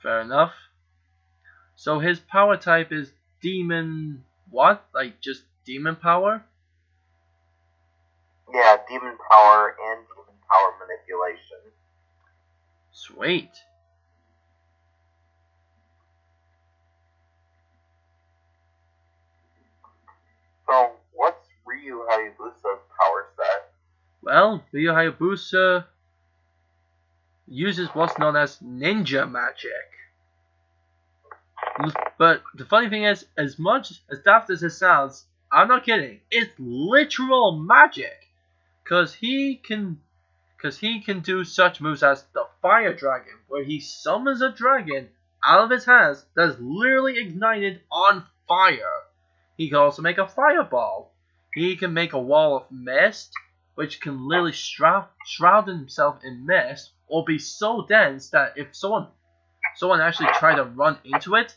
[SPEAKER 1] Fair enough. So his power type is demon what? Like just demon power?
[SPEAKER 2] Yeah, demon power and demon power manipulation.
[SPEAKER 1] Sweet.
[SPEAKER 2] So, what's Ryu Hayabusa's power set?
[SPEAKER 1] Well, Ryu Hayabusa uses what's known as ninja magic. But the funny thing is, as much as daft as it sounds, I'm not kidding. It's literal magic. Cause he can do such moves as the Fire Dragon, where he summons a dragon out of his hands that's literally ignited on fire. He can also make a fireball. He can make a wall of mist, which can literally shroud himself in mist, or be so dense that if someone actually tried to run into it,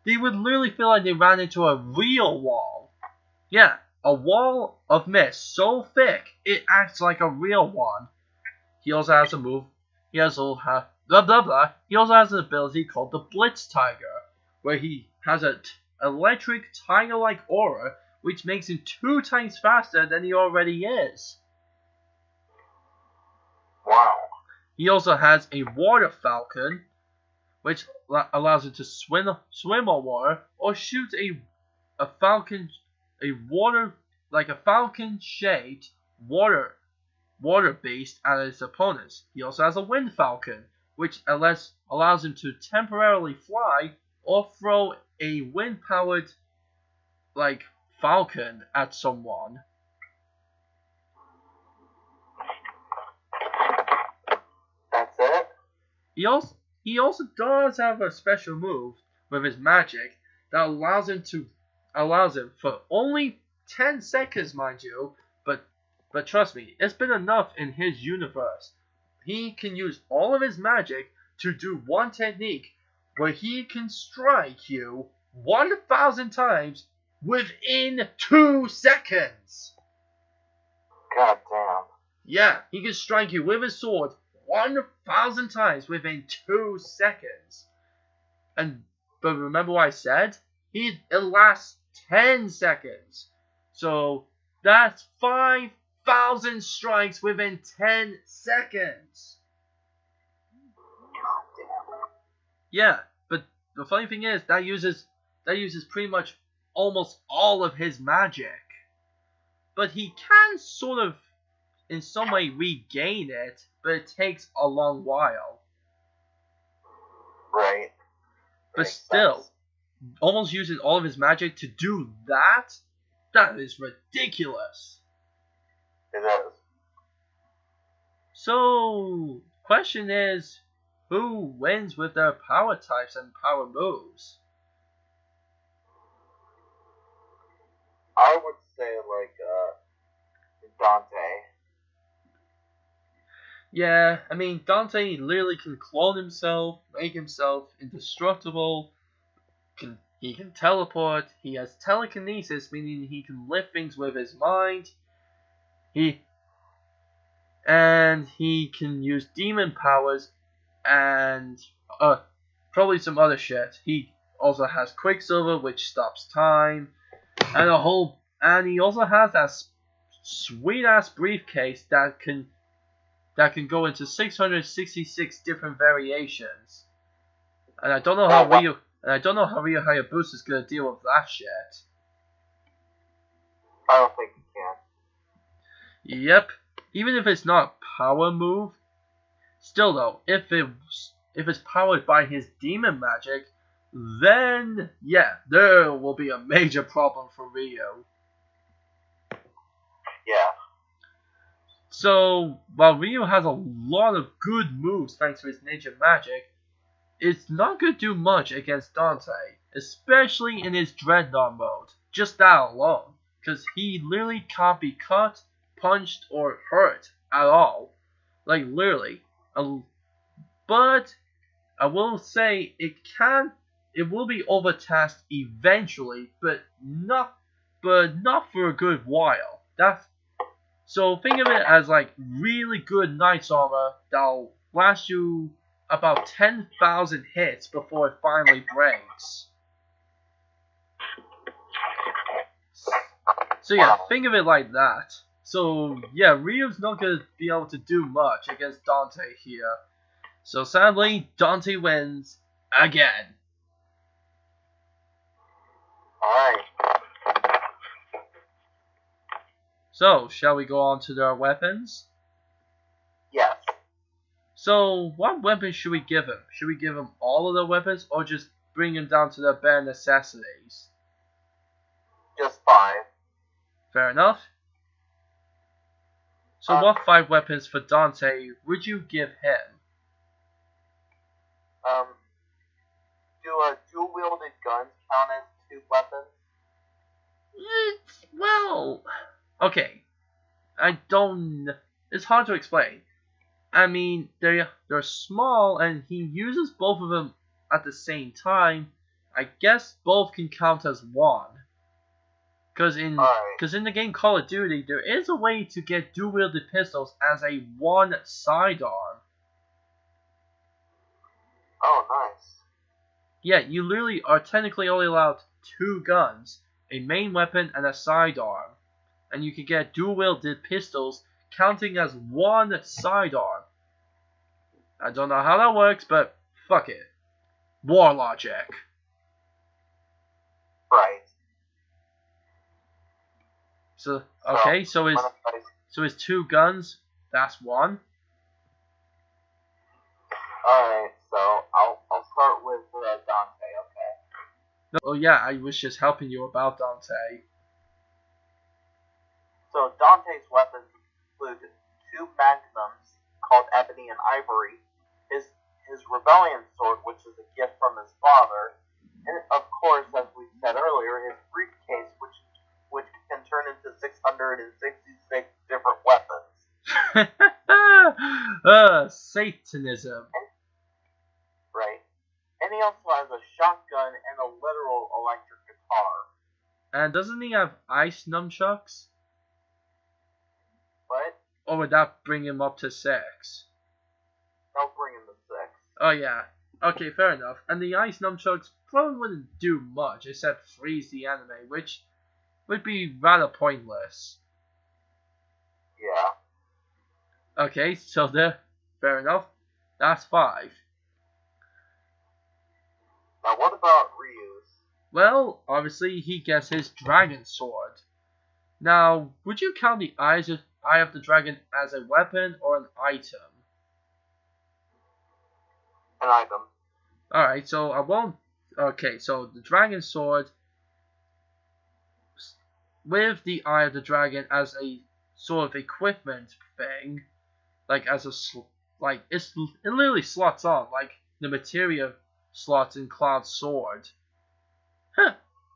[SPEAKER 1] they would literally feel like they ran into a real wall. Yeah, a wall of mist so thick it acts like a real one. He also has a move. He also has He also has an ability called the Blitz Tiger, where he has an electric tiger-like aura, which makes him 2 times faster than he already is.
[SPEAKER 2] Wow.
[SPEAKER 1] He also has a Water Falcon, which allows him to swim on water or shoot a falcon-shaped water beast at his opponents. He also has a Wind Falcon, which allows him to temporarily fly or throw a wind-powered falcon at someone.
[SPEAKER 2] That's it?
[SPEAKER 1] He also does have a special move with his magic that allows him for only 10 seconds, mind you, but trust me, it's been enough in his universe. He can use all of his magic to do one technique where he can strike you 1,000 times within 2 seconds.
[SPEAKER 2] God damn.
[SPEAKER 1] Yeah, he can strike you with his sword 1,000 times within 2 seconds. But remember what I said? It lasts 10 seconds. So that's 5,000 strikes within 10 seconds.
[SPEAKER 2] God damn.
[SPEAKER 1] Yeah, but the funny thing is that uses pretty much almost all of his magic. But he can sort of in some way regain it, but it takes a long while.
[SPEAKER 2] Right.
[SPEAKER 1] But
[SPEAKER 2] Makes
[SPEAKER 1] still,
[SPEAKER 2] sense.
[SPEAKER 1] almost using all of his magic to do that is ridiculous.
[SPEAKER 2] It is.
[SPEAKER 1] So, question is, who wins with their power types and power moves?
[SPEAKER 2] I would say Dante.
[SPEAKER 1] Yeah, I mean, Dante literally can clone himself, make himself indestructible. He can teleport. He has telekinesis, meaning he can lift things with his mind. He can use demon powers and probably some other shit. He also has Quicksilver, which stops time, and he also has that sweet ass briefcase that can go into 666 different variations. And I don't know how Ryu Hayabusa is gonna deal with that shit.
[SPEAKER 2] I don't think he can.
[SPEAKER 1] Yep. Even if it's not power move, still though, if it's powered by his demon magic, then yeah, there will be a major problem for Ryu.
[SPEAKER 2] Yeah.
[SPEAKER 1] So while Ryu has a lot of good moves thanks to his ninja magic, it's not going to do much against Dante, especially in his Dreadnought mode. Just that alone, because he literally can't be cut, punched, or hurt at all. Like literally. But I will say it will be overtasked eventually, but not for a good while. So think of it as like really good knight's armor that'll last you about 10,000 hits before it finally breaks. So yeah, think of it like that. So yeah, Ryu's not going to be able to do much against Dante here. So sadly, Dante wins again.
[SPEAKER 2] Alright.
[SPEAKER 1] So, shall we go on to their weapons?
[SPEAKER 2] Yes.
[SPEAKER 1] So, what weapons should we give him? Should we give him all of the weapons, or just bring him down to their bare necessities?
[SPEAKER 2] Just 5.
[SPEAKER 1] Fair enough. So, what 5 weapons for Dante would you give him?
[SPEAKER 2] Do dual-wielded guns count as 2 weapons?
[SPEAKER 1] Well, okay. It's hard to explain. I mean, they're small, and he uses both of them at the same time. I guess both can count as 1. Because in the game Call of Duty, there is a way to get dual-wielded pistols as a 1 sidearm.
[SPEAKER 2] Oh, nice.
[SPEAKER 1] Yeah, you literally are technically only allowed 2 guns, a main weapon and a sidearm. And you can get dual-wielded pistols counting as 1 sidearm. I don't know how that works, but fuck it. War logic.
[SPEAKER 2] Right.
[SPEAKER 1] So his 2 guns, that's 1.
[SPEAKER 2] Alright, so I'll start with Dante, okay?
[SPEAKER 1] Oh yeah, I was just helping you about Dante.
[SPEAKER 2] So Dante's weapons include 2 magnums called Ebony and Ivory, his Rebellion sword, which is a gift from his father, and of course, as we said earlier, his briefcase, which can turn into 666 different weapons.
[SPEAKER 1] Satanism.
[SPEAKER 2] he also has a shotgun and a literal electric guitar.
[SPEAKER 1] And doesn't he have ice nunchucks?
[SPEAKER 2] What?
[SPEAKER 1] Or would that bring him up to 6?
[SPEAKER 2] That'll bring him to 6.
[SPEAKER 1] Oh yeah. Okay, fair enough. And the ice nunchucks probably wouldn't do much except freeze the enemy, which would be rather pointless.
[SPEAKER 2] Yeah.
[SPEAKER 1] Okay, so there, fair enough. That's 5.
[SPEAKER 2] Now what about Ryu's?
[SPEAKER 1] Well, obviously he gets his dragon sword. Now, would you count the Eye of the Dragon as a weapon or an item?
[SPEAKER 2] An item.
[SPEAKER 1] Alright, so I won't... Okay, so the dragon sword with the Eye of the Dragon as a sort of equipment thing, like as a... Like, it literally slots on, like the materia slots in Cloud's sword. Huh,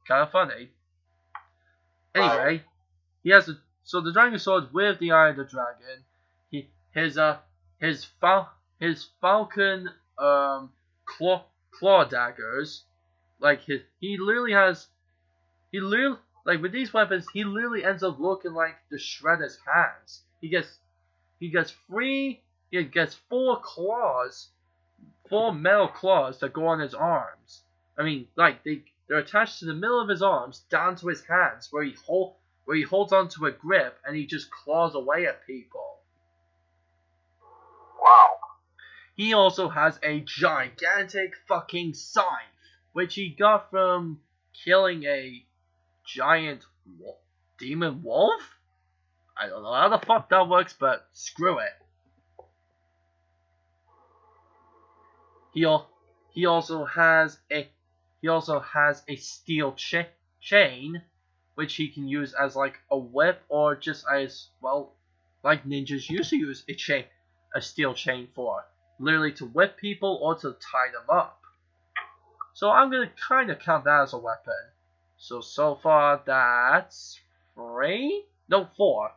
[SPEAKER 1] kind of funny. Anyway, he has so the dragon sword with the Eye of the Dragon. His falcon claw daggers. Like he literally like with these weapons he literally ends up looking like the Shredder's hands. He gets 4 claws, 4 metal claws that go on his arms. I mean, like they're attached to the middle of his arms down to his hands, where he holds onto a grip and he just claws away at people.
[SPEAKER 2] Wow.
[SPEAKER 1] He also has a gigantic fucking scythe, which he got from killing a giant demon wolf? I don't know how the fuck that works, but screw it. He also has a steel chain, which he can use as like a whip, or just as well, like ninjas used to use a steel chain for, literally to whip people or to tie them up. So I'm gonna kind of count that as a weapon. So far that's 3? No, 4.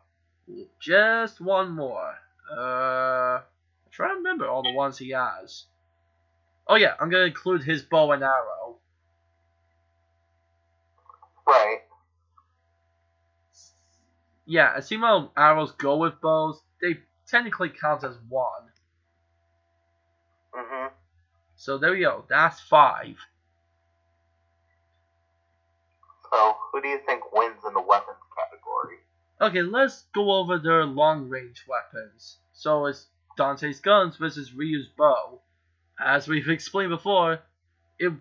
[SPEAKER 1] Just one more. I'm trying to remember all the ones he has. Oh yeah, I'm gonna include his bow and arrow.
[SPEAKER 2] Right.
[SPEAKER 1] Yeah, I see how arrows go with bows. They technically count as 1.
[SPEAKER 2] Mm-hmm.
[SPEAKER 1] So there we go. That's 5.
[SPEAKER 2] So, who do you think wins in the weapons category?
[SPEAKER 1] Okay, let's go over their long-range weapons. So it's Dante's guns versus Ryu's bow. As we've explained before, Ryu's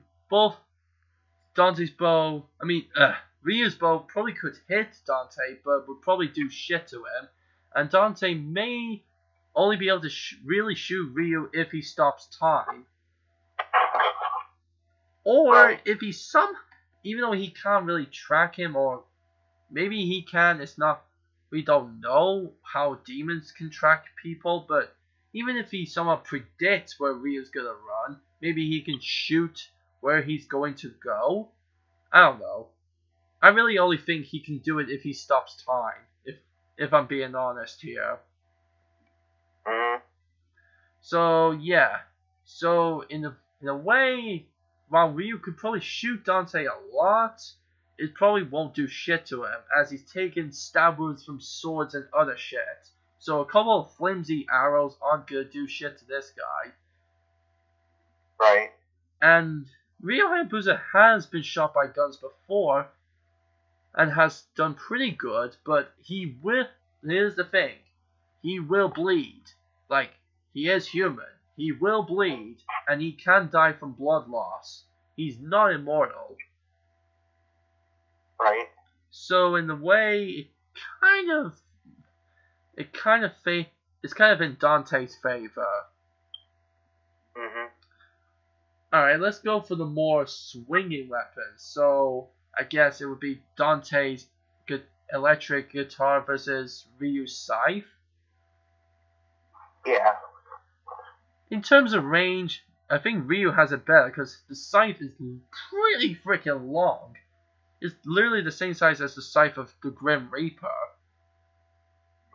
[SPEAKER 1] bow probably could hit Dante, but would probably do shit to him. And Dante may only be able to really shoot Ryu if he stops time. Or if he even though he can't really track him, or maybe he can, we don't know how demons can track people, but even if he somehow predicts where Ryu's gonna run, maybe he can shoot where he's going to go. I don't know. I really only think he can do it if he stops time, if I'm being honest here. So yeah. So in a way, while Ryu could probably shoot Dante a lot, it probably won't do shit to him, as he's taking stab wounds from swords and other shit. So a couple of flimsy arrows aren't gonna do shit to this guy.
[SPEAKER 2] Right.
[SPEAKER 1] And Ryu Hayabusa has been shot by guns before, and has done pretty good, but here's the thing, he will bleed. Like, he is human. He will bleed, and he can die from blood loss. He's not immortal.
[SPEAKER 2] Right.
[SPEAKER 1] So in a way, it's kind of in Dante's favor. Alright, let's go for the more swinging weapons. So I guess it would be Dante's electric guitar versus Ryu's scythe.
[SPEAKER 2] Yeah.
[SPEAKER 1] In terms of range, I think Ryu has it better because the scythe is pretty freaking long. It's literally the same size as the scythe of the Grim Reaper.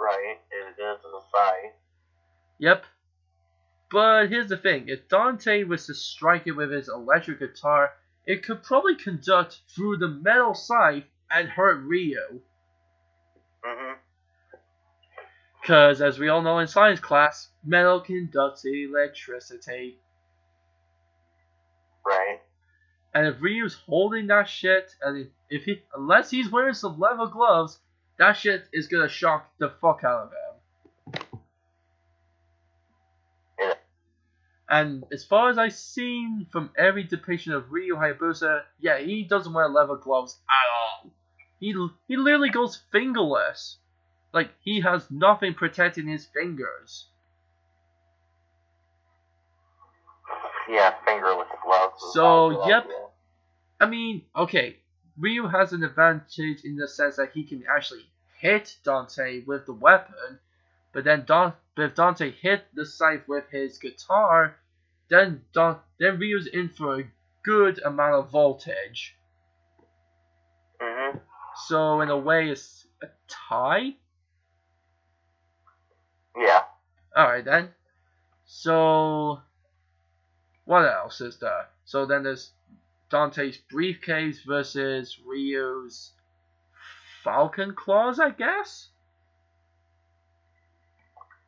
[SPEAKER 2] Right, it is a scythe.
[SPEAKER 1] Yep. But here's the thing, if Dante was to strike it with his electric guitar, it could probably conduct through the metal scythe and hurt Ryu. Because, as we all know in science class, metal conducts electricity.
[SPEAKER 2] Right.
[SPEAKER 1] And if Ryu's holding that shit, and unless he's wearing some leather gloves, that shit is gonna shock the fuck out of him.
[SPEAKER 2] Yeah.
[SPEAKER 1] And as far as I've seen from every depiction of Ryu Hayabusa, yeah, he doesn't wear leather gloves at all. He literally goes fingerless. Like, he has nothing protecting his fingers.
[SPEAKER 2] Yeah, fingerless gloves.
[SPEAKER 1] So, yep. I mean, okay, Ryu has an advantage in the sense that he can actually hit Dante with the weapon, but then if Dante hit the scythe with his guitar, then Ryu's in for a good amount of voltage. So in a way, it's a tie.
[SPEAKER 2] Yeah.
[SPEAKER 1] All right then. So what else is there? So then there's Dante's briefcase versus Ryu's falcon claws, I guess?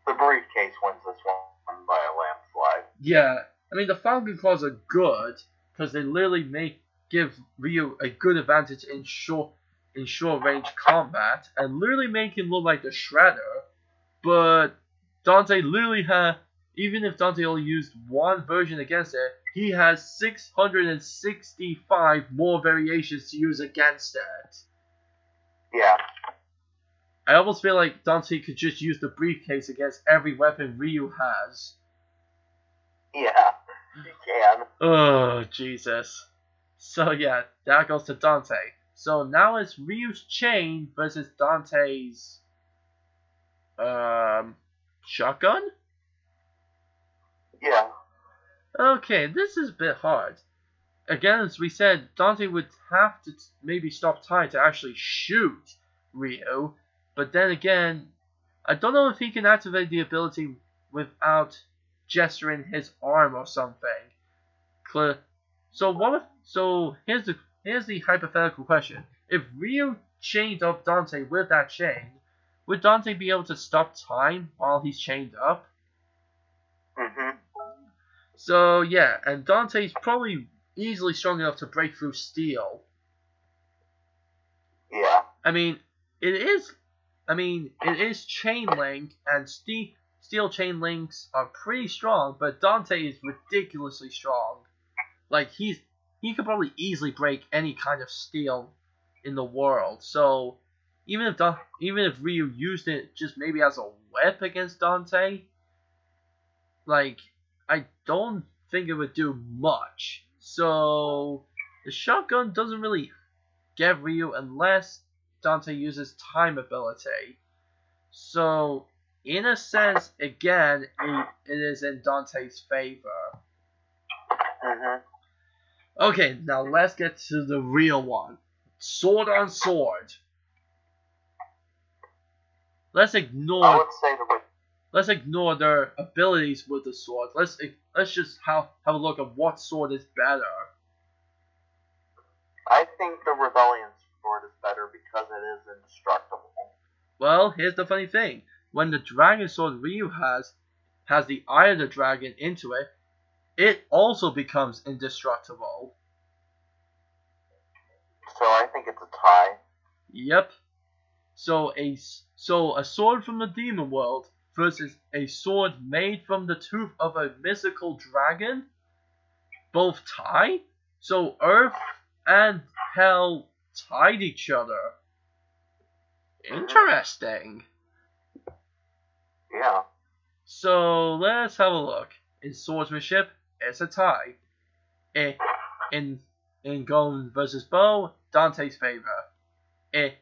[SPEAKER 2] The briefcase wins this one by a landslide.
[SPEAKER 1] Yeah, I mean the falcon claws are good because they literally give Ryu a good advantage in short range combat and literally make him look like the Shredder. But Dante literally even if Dante only used one version against it, he has 665 more variations to use against it.
[SPEAKER 2] Yeah.
[SPEAKER 1] I almost feel like Dante could just use the briefcase against every weapon Ryu has.
[SPEAKER 2] Yeah, he can.
[SPEAKER 1] Oh, Jesus. So yeah, that goes to Dante. So now it's Ryu's chain versus Dante's shotgun?
[SPEAKER 2] Yeah.
[SPEAKER 1] Okay, this is a bit hard. Again, as we said, Dante would have to maybe stop time to actually shoot Ryu. But then again, I don't know if he can activate the ability without gesturing his arm or something. So here's the hypothetical question. If Ryu chained up Dante with that chain, would Dante be able to stop time while he's chained up? So yeah, and Dante's probably easily strong enough to break through steel.
[SPEAKER 2] Yeah.
[SPEAKER 1] I mean, it is chain link, and steel chain links are pretty strong, but Dante is ridiculously strong. Like he could probably easily break any kind of steel in the world. So even if Ryu used it just maybe as a whip against Dante, like I don't think it would do much. So the shotgun doesn't really get Ryu unless Dante uses time ability. So in a sense, again, it is in Dante's favor. Okay, now let's get to the real one. Sword on sword. Let's ignore their abilities with the sword. Let's just have a look at what sword is better.
[SPEAKER 2] I think the Rebellion sword is better because it is indestructible.
[SPEAKER 1] Well, here's the funny thing. When the dragon sword Ryu has the eye of the dragon into it, it also becomes indestructible.
[SPEAKER 2] So I think it's a tie.
[SPEAKER 1] Yep. So a sword from the demon world versus a sword made from the tooth of a mythical dragon, both tie. So Earth and Hell tied each other. Interesting.
[SPEAKER 2] Yeah.
[SPEAKER 1] So let's have a look. In swordsmanship, it's a tie. In gun versus bow, Dante's favor. In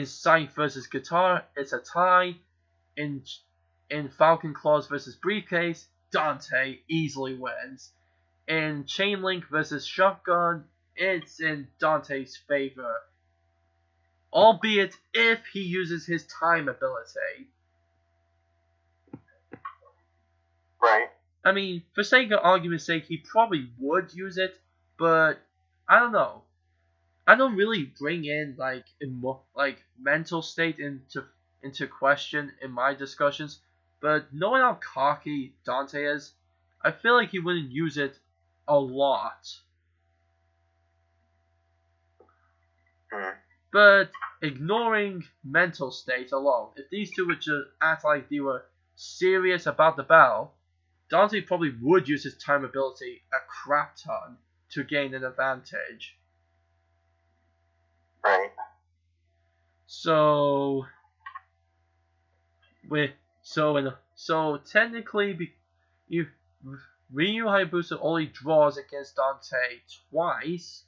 [SPEAKER 1] scythe versus guitar, it's a tie. In falcon claws versus briefcase, Dante easily wins. In chain link versus shotgun, it's in Dante's favor. Albeit if he uses his time ability.
[SPEAKER 2] Right.
[SPEAKER 1] I mean, for sake of argument's sake, he probably would use it, but I don't know. I don't really bring in like mental state into question in my discussions, but knowing how cocky Dante is, I feel like he wouldn't use it a lot. But ignoring mental state alone, if these two would just act like they were serious about the battle, Dante probably would use his time ability a crap ton to gain an advantage.
[SPEAKER 2] Right.
[SPEAKER 1] So technically, Ryu Hayabusa only draws against Dante twice,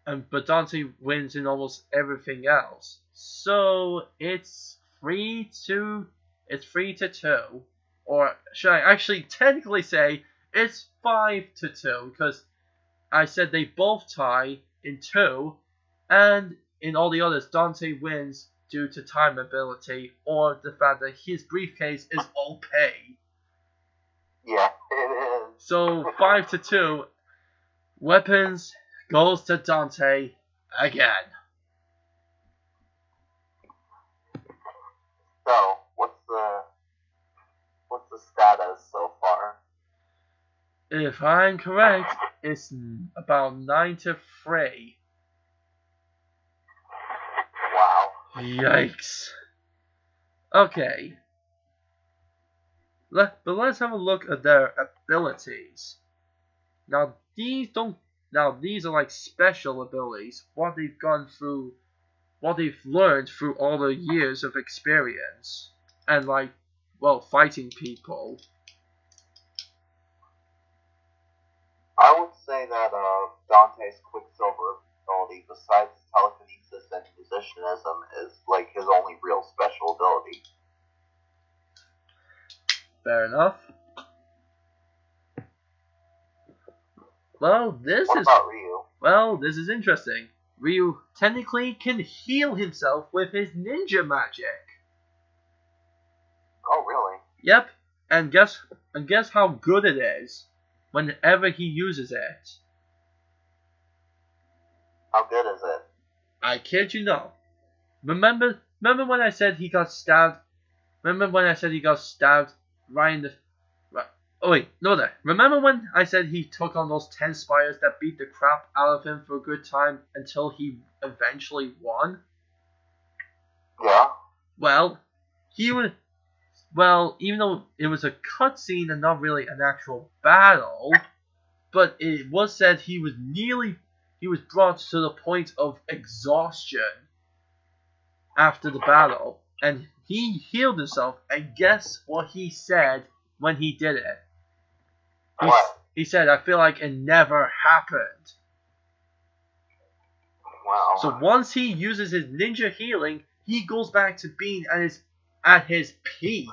[SPEAKER 1] but Dante wins in almost everything else. So it's 3-2. It's 3-2, or should I actually technically say it's 5-2 because I said they both tie in 2. And in all the others, Dante wins due to time ability or the fact that his briefcase is OP.
[SPEAKER 2] Yeah, it is.
[SPEAKER 1] So 5-2, weapons goes to Dante again.
[SPEAKER 2] So what's the status so far?
[SPEAKER 1] If I'm correct, it's about 9-3.
[SPEAKER 2] Wow.
[SPEAKER 1] Yikes. Okay. But let's have a look at their abilities. Now these are like special abilities. What they've learned through all the years of experience and fighting people.
[SPEAKER 2] I would say that Dante's Quicksilver ability, besides telekinesis and musicianism, is like his only real special ability.
[SPEAKER 1] Fair enough. What about
[SPEAKER 2] Ryu?
[SPEAKER 1] Well, this is interesting. Ryu technically can heal himself with his ninja magic.
[SPEAKER 2] Oh, really?
[SPEAKER 1] Yep. And guess how good it is whenever he uses it.
[SPEAKER 2] How good is it?
[SPEAKER 1] I kid you not. Remember when I said he got stabbed? Remember when I said he got stabbed right in the... Oh wait, no there. Remember when I said he took on those 10 spiders that beat the crap out of him for a good time until he eventually won?
[SPEAKER 2] Yeah.
[SPEAKER 1] Well, even though it was a cutscene and not really an actual battle, but it was said he was brought to the point of exhaustion after the battle, and he healed himself, and guess what he said when he did it? He said, "I feel like it never happened."
[SPEAKER 2] Wow.
[SPEAKER 1] So once he uses his ninja healing, he goes back to being at his peak.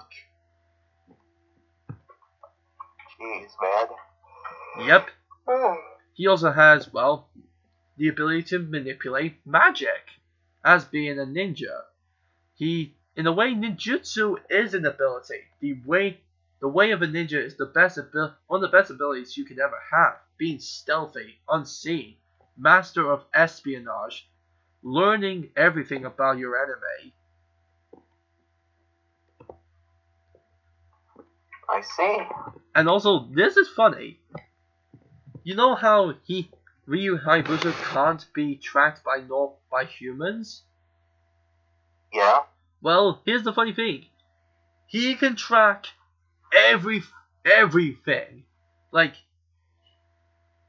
[SPEAKER 2] Jeez, man.
[SPEAKER 1] Yep. He also has, the ability to manipulate magic as being a ninja. In a way, ninjutsu is an ability. The way of a ninja is one of the best abilities you could ever have. Being stealthy, unseen, master of espionage, learning everything about your enemy.
[SPEAKER 2] I see.
[SPEAKER 1] And also, this is funny. You know how Ryu Hayabusa can't be tracked by humans?
[SPEAKER 2] Yeah.
[SPEAKER 1] Well, here's the funny thing. He can track everything. Like,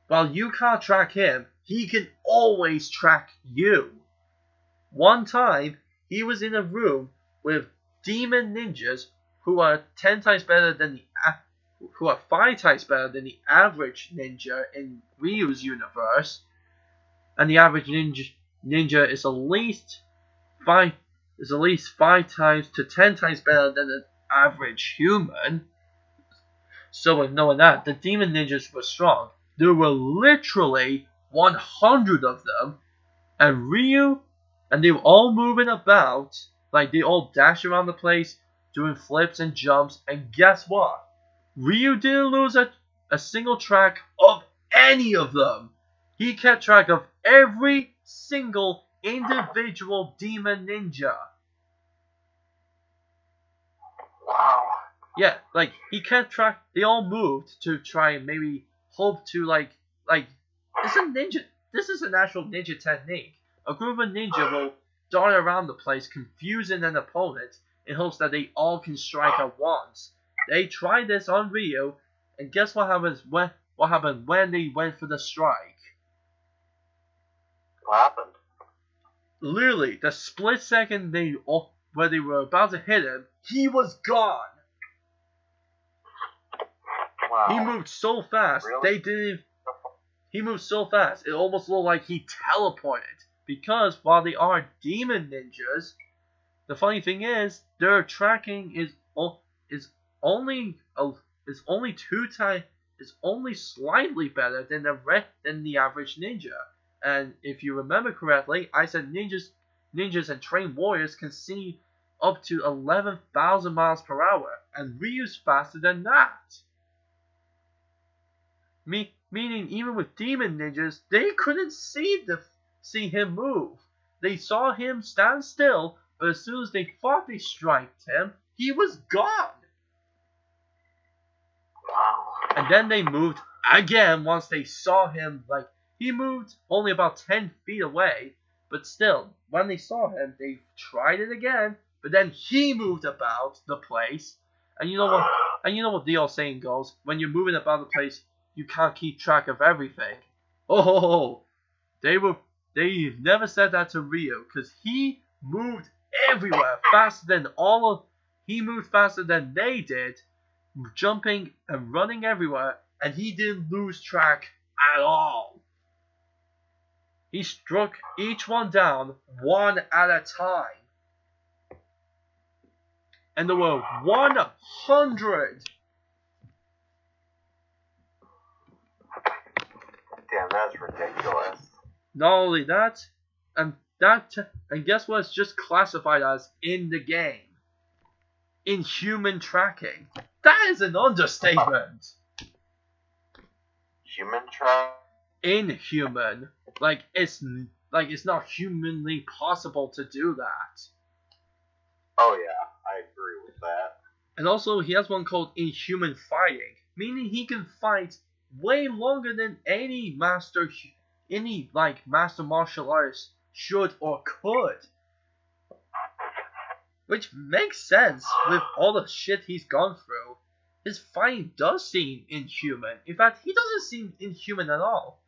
[SPEAKER 1] while you can't track him, he can always track you. One time, he was in a room with demon ninjas who are 10 times better than who are 5 times better than the average ninja in Ryu's universe, and the average ninja is at least 5 times to 10 times better than an average human. So with knowing that, the demon ninjas were strong. There were literally 100 of them, and they were all moving about, like they all dashed around the place, doing flips and jumps, and guess what? Ryu didn't lose a single track of any of them. He kept track of every single individual demon ninja.
[SPEAKER 2] Wow.
[SPEAKER 1] Yeah, like he kept track. They all moved to try and maybe hope to like it's a ninja. This is an actual ninja technique. A group of ninja will dart around the place, confusing an opponent in hopes that they all can strike at once. They tried this on Ryu, and guess what happens when they went for the strike?
[SPEAKER 2] What happened?
[SPEAKER 1] Literally, the split second where they were about to hit him, he was gone.
[SPEAKER 2] Wow.
[SPEAKER 1] He moved so fast.
[SPEAKER 2] Really?
[SPEAKER 1] He moved so fast, it almost looked like he teleported. Because while they are demon ninjas, the funny thing is their tracking is only slightly better than the average ninja. And if you remember correctly, I said ninjas and trained warriors can see up to 11,000 miles per hour, and Ryu's faster than that. Meaning even with demon ninjas, they couldn't see him move. They saw him stand still, but as soon as they thought they struck him, he was gone.
[SPEAKER 2] Wow.
[SPEAKER 1] And then they moved again once they saw him. Like, he moved only about 10 feet away, but still, when they saw him, they tried it again, but then he moved about the place. And you know what? The old saying goes, when you're moving about the place, you can't keep track of everything. Oh, they never said that to Ryu, because he moved everywhere he moved faster than they did, jumping and running everywhere, and he didn't lose track at all. He struck each one down one at a time. And there were 100.
[SPEAKER 2] Damn, that's ridiculous.
[SPEAKER 1] Not only that, and guess what? It's just classified as in the game. Inhuman tracking. That is an understatement.
[SPEAKER 2] Human track?
[SPEAKER 1] Inhuman. Like it's not humanly possible to do that.
[SPEAKER 2] Oh yeah, I agree with that.
[SPEAKER 1] And also, he has one called Inhuman Fighting, meaning he can fight way longer than any master martial artist should or could. Which makes sense with all the shit he's gone through. His fighting does seem inhuman. In fact, he doesn't seem inhuman at all.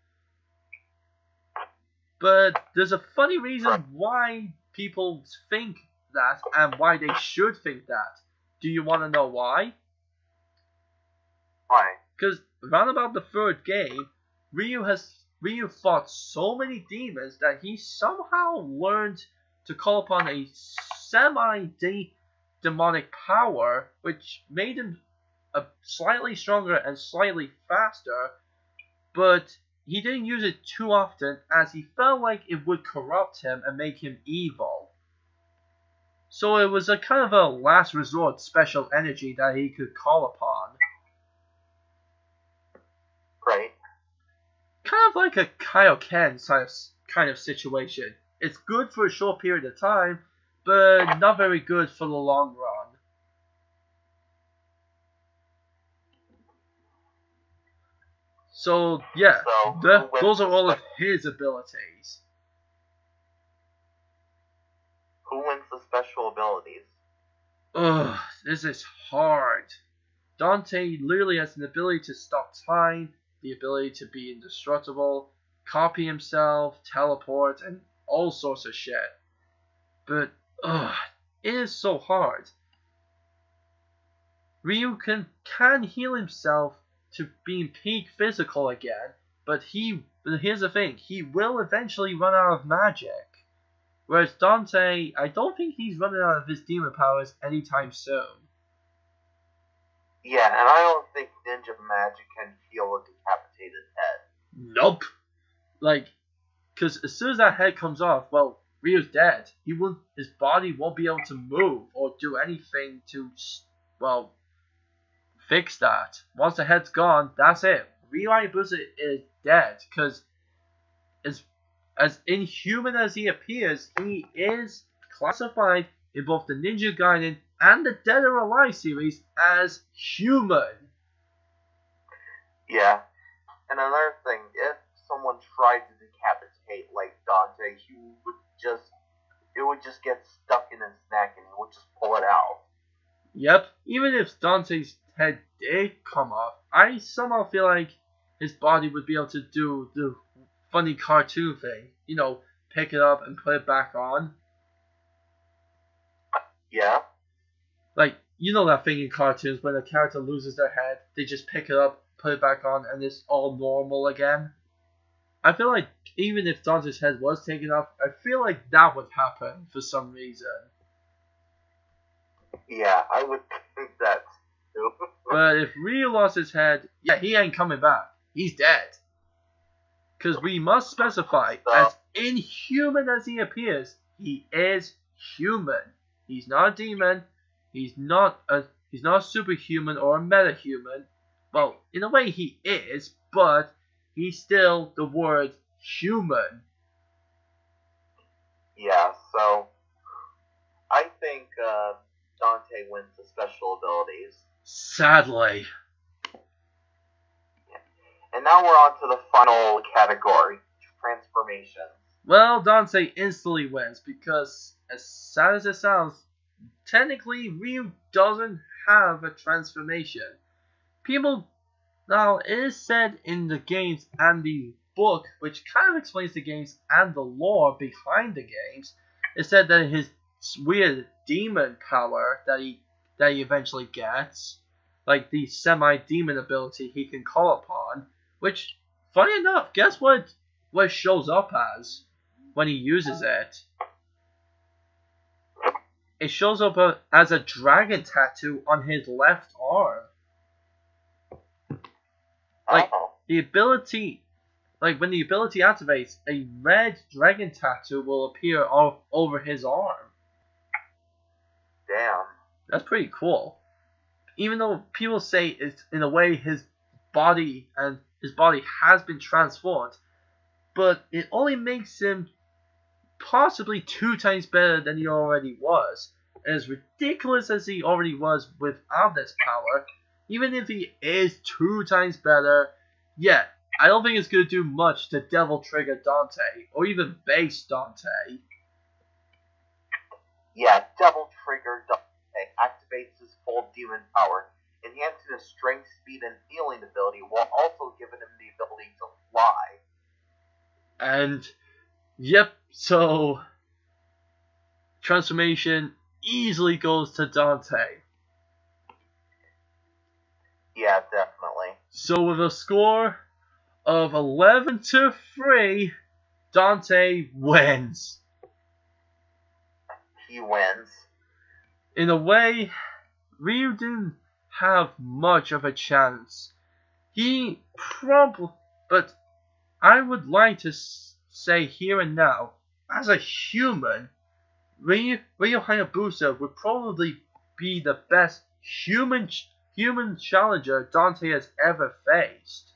[SPEAKER 1] But there's a funny reason why people think that and why they should think that. Do you want to know why?
[SPEAKER 2] Why?
[SPEAKER 1] Because around about the third game, Ryu fought so many demons that he somehow learned to call upon a semi-demonic power, which made him slightly stronger and slightly faster, but he didn't use it too often as he felt like it would corrupt him and make him evil. So it was a kind of a last resort special energy that he could call upon.
[SPEAKER 2] Right.
[SPEAKER 1] Kind of like a Kaioken kind of situation. It's good for a short period of time, but not very good for the long run. So, yeah, those are all of his abilities.
[SPEAKER 2] Who wins the special abilities?
[SPEAKER 1] Ugh, this is hard. Dante literally has an ability to stop time, the ability to be indestructible, copy himself, teleport, and all sorts of shit. But, it is so hard. Ryu can heal himself to being peak physical again, but here's the thing, he will eventually run out of magic. Whereas Dante, I don't think he's running out of his demon powers anytime soon.
[SPEAKER 2] Yeah, and I don't think ninja magic can heal a decapitated head.
[SPEAKER 1] Nope. Because as soon as that head comes off, well, Ryu's dead. His body won't be able to move or do anything to, fix that. Once the head's gone, that's it. Ryu Hayabusa is dead, because as inhuman as he appears, he is classified in both the Ninja Gaiden and the Dead or Alive series as human.
[SPEAKER 2] Yeah. And another thing, if someone tried to decapitate like Dante, it would just get stuck in his neck and he would just pull it out.
[SPEAKER 1] Yep, even if Dante's head did come off, I somehow feel like his body would be able to do the funny cartoon thing. You know, pick it up and put it back on.
[SPEAKER 2] Yeah.
[SPEAKER 1] Like, you know that thing in cartoons when a character loses their head, they just pick it up, put it back on, and it's all normal again. I feel like even if Dante's head was taken off, I feel like that would happen for some reason.
[SPEAKER 2] Yeah, I would think that too.
[SPEAKER 1] But if Ryu lost his head, yeah, he ain't coming back. He's dead. Because we must specify, as inhuman as he appears, he is human. He's not a demon. He's not a superhuman or a metahuman. Well, in a way he is, but he's still the word human.
[SPEAKER 2] Yeah, so I think Dante wins the special abilities.
[SPEAKER 1] Sadly.
[SPEAKER 2] And now we're on to the final category, transformations.
[SPEAKER 1] Well, Dante instantly wins because, as sad as it sounds, technically Ryu doesn't have a transformation. Now, it is said in the games and the book, which kind of explains the games and the lore behind the games, it said that his weird demon power that he eventually gets, like the semi-demon ability he can call upon, which, funny enough, guess what it shows up as when he uses it? It shows up as a dragon tattoo on his left arm. Like, the ability, like when the ability activates, a red dragon tattoo will appear all over his arm.
[SPEAKER 2] Damn.
[SPEAKER 1] That's pretty cool. Even though people say it's, in a way, his body has been transformed, but it only makes him possibly 2 times better than he already was. And as ridiculous as he already was without this power, even if he is 2 times better, yeah, I don't think it's going to do much to Devil Trigger Dante, or even Base Dante.
[SPEAKER 2] Yeah, Devil Trigger Dante activates his full demon power, enhancing his strength, speed, and healing ability, while also giving him the ability to fly.
[SPEAKER 1] And, yep, so transformation easily goes to Dante.
[SPEAKER 2] Yeah, definitely.
[SPEAKER 1] So with a score of 11-3, Dante wins.
[SPEAKER 2] He wins.
[SPEAKER 1] In a way, Ryu didn't have much of a chance. But I would like to say here and now, as a human, Ryu Hayabusa would probably be the best human challenger Dante has ever faced.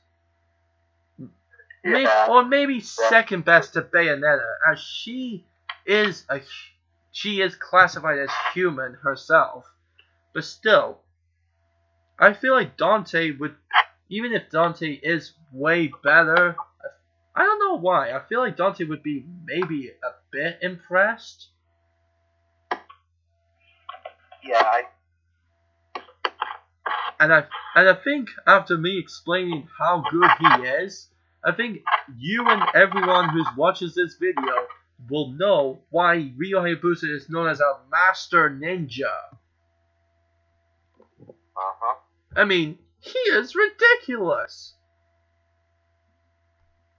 [SPEAKER 2] Yeah.
[SPEAKER 1] Or maybe second best to Bayonetta, as she is classified as human herself. But still, I feel like Dante would, even if Dante is way better, I don't know why, I feel like Dante would be maybe a bit impressed.
[SPEAKER 2] Yeah,
[SPEAKER 1] And I think after me explaining how good he is, I think you and everyone who watches this video will know why Ryu Hayabusa is known as a master ninja.
[SPEAKER 2] Uh-huh.
[SPEAKER 1] I mean, he is ridiculous.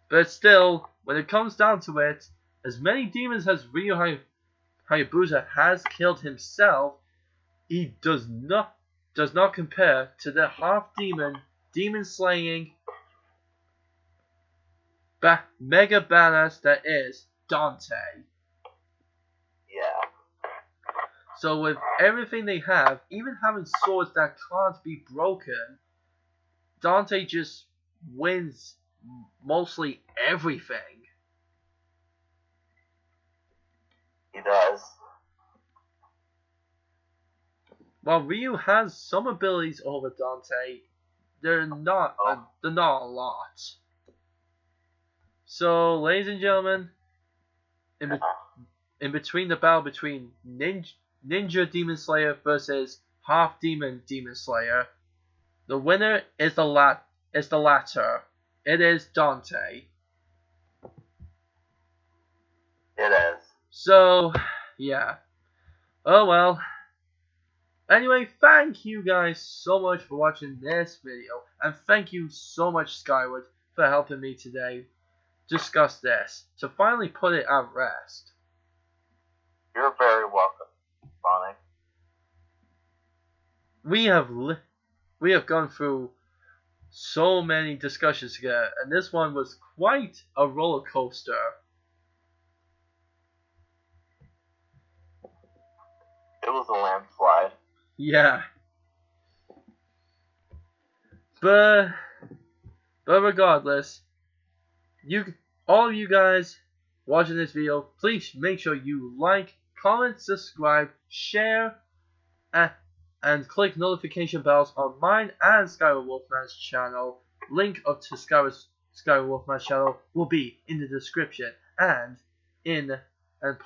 [SPEAKER 1] But still, when it comes down to it, as many demons as Ryu Hayabusa has killed himself, he does not compare to the half-demon, demon-slaying, mega badass that is Dante.
[SPEAKER 2] Yeah.
[SPEAKER 1] So with everything they have, even having swords that can't be broken, Dante just wins mostly everything.
[SPEAKER 2] He does.
[SPEAKER 1] While Ryu has some abilities over Dante, they're not a lot. So, ladies and gentlemen, in between the battle between Ninja Demon Slayer versus Half Demon Demon Slayer, the winner is the latter. It is Dante.
[SPEAKER 2] It is.
[SPEAKER 1] So, yeah. Oh well. Anyway, thank you guys so much for watching this video, and thank you so much Skyward for helping me today discuss this, to finally put it at rest.
[SPEAKER 2] You're very welcome, Bonnie.
[SPEAKER 1] We have gone through so many discussions together, and this one was quite a roller coaster.
[SPEAKER 2] It was a landslide.
[SPEAKER 1] Yeah. But regardless, all of you guys watching this video, please make sure you like, comment, subscribe, share, and click notification bells on mine and Skyward Wolfman's channel. Link up to Skyward Wolfman's channel will be in the description and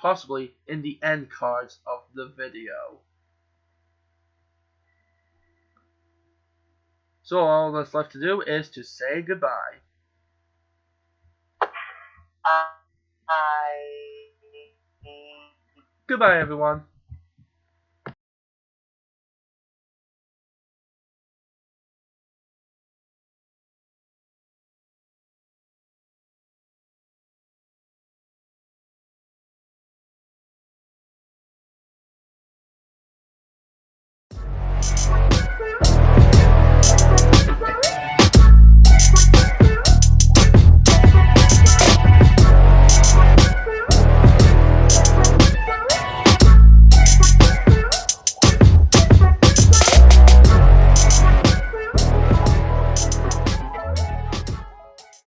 [SPEAKER 1] possibly in the end cards of the video. So all that's left to do is to say goodbye. Goodbye, everyone.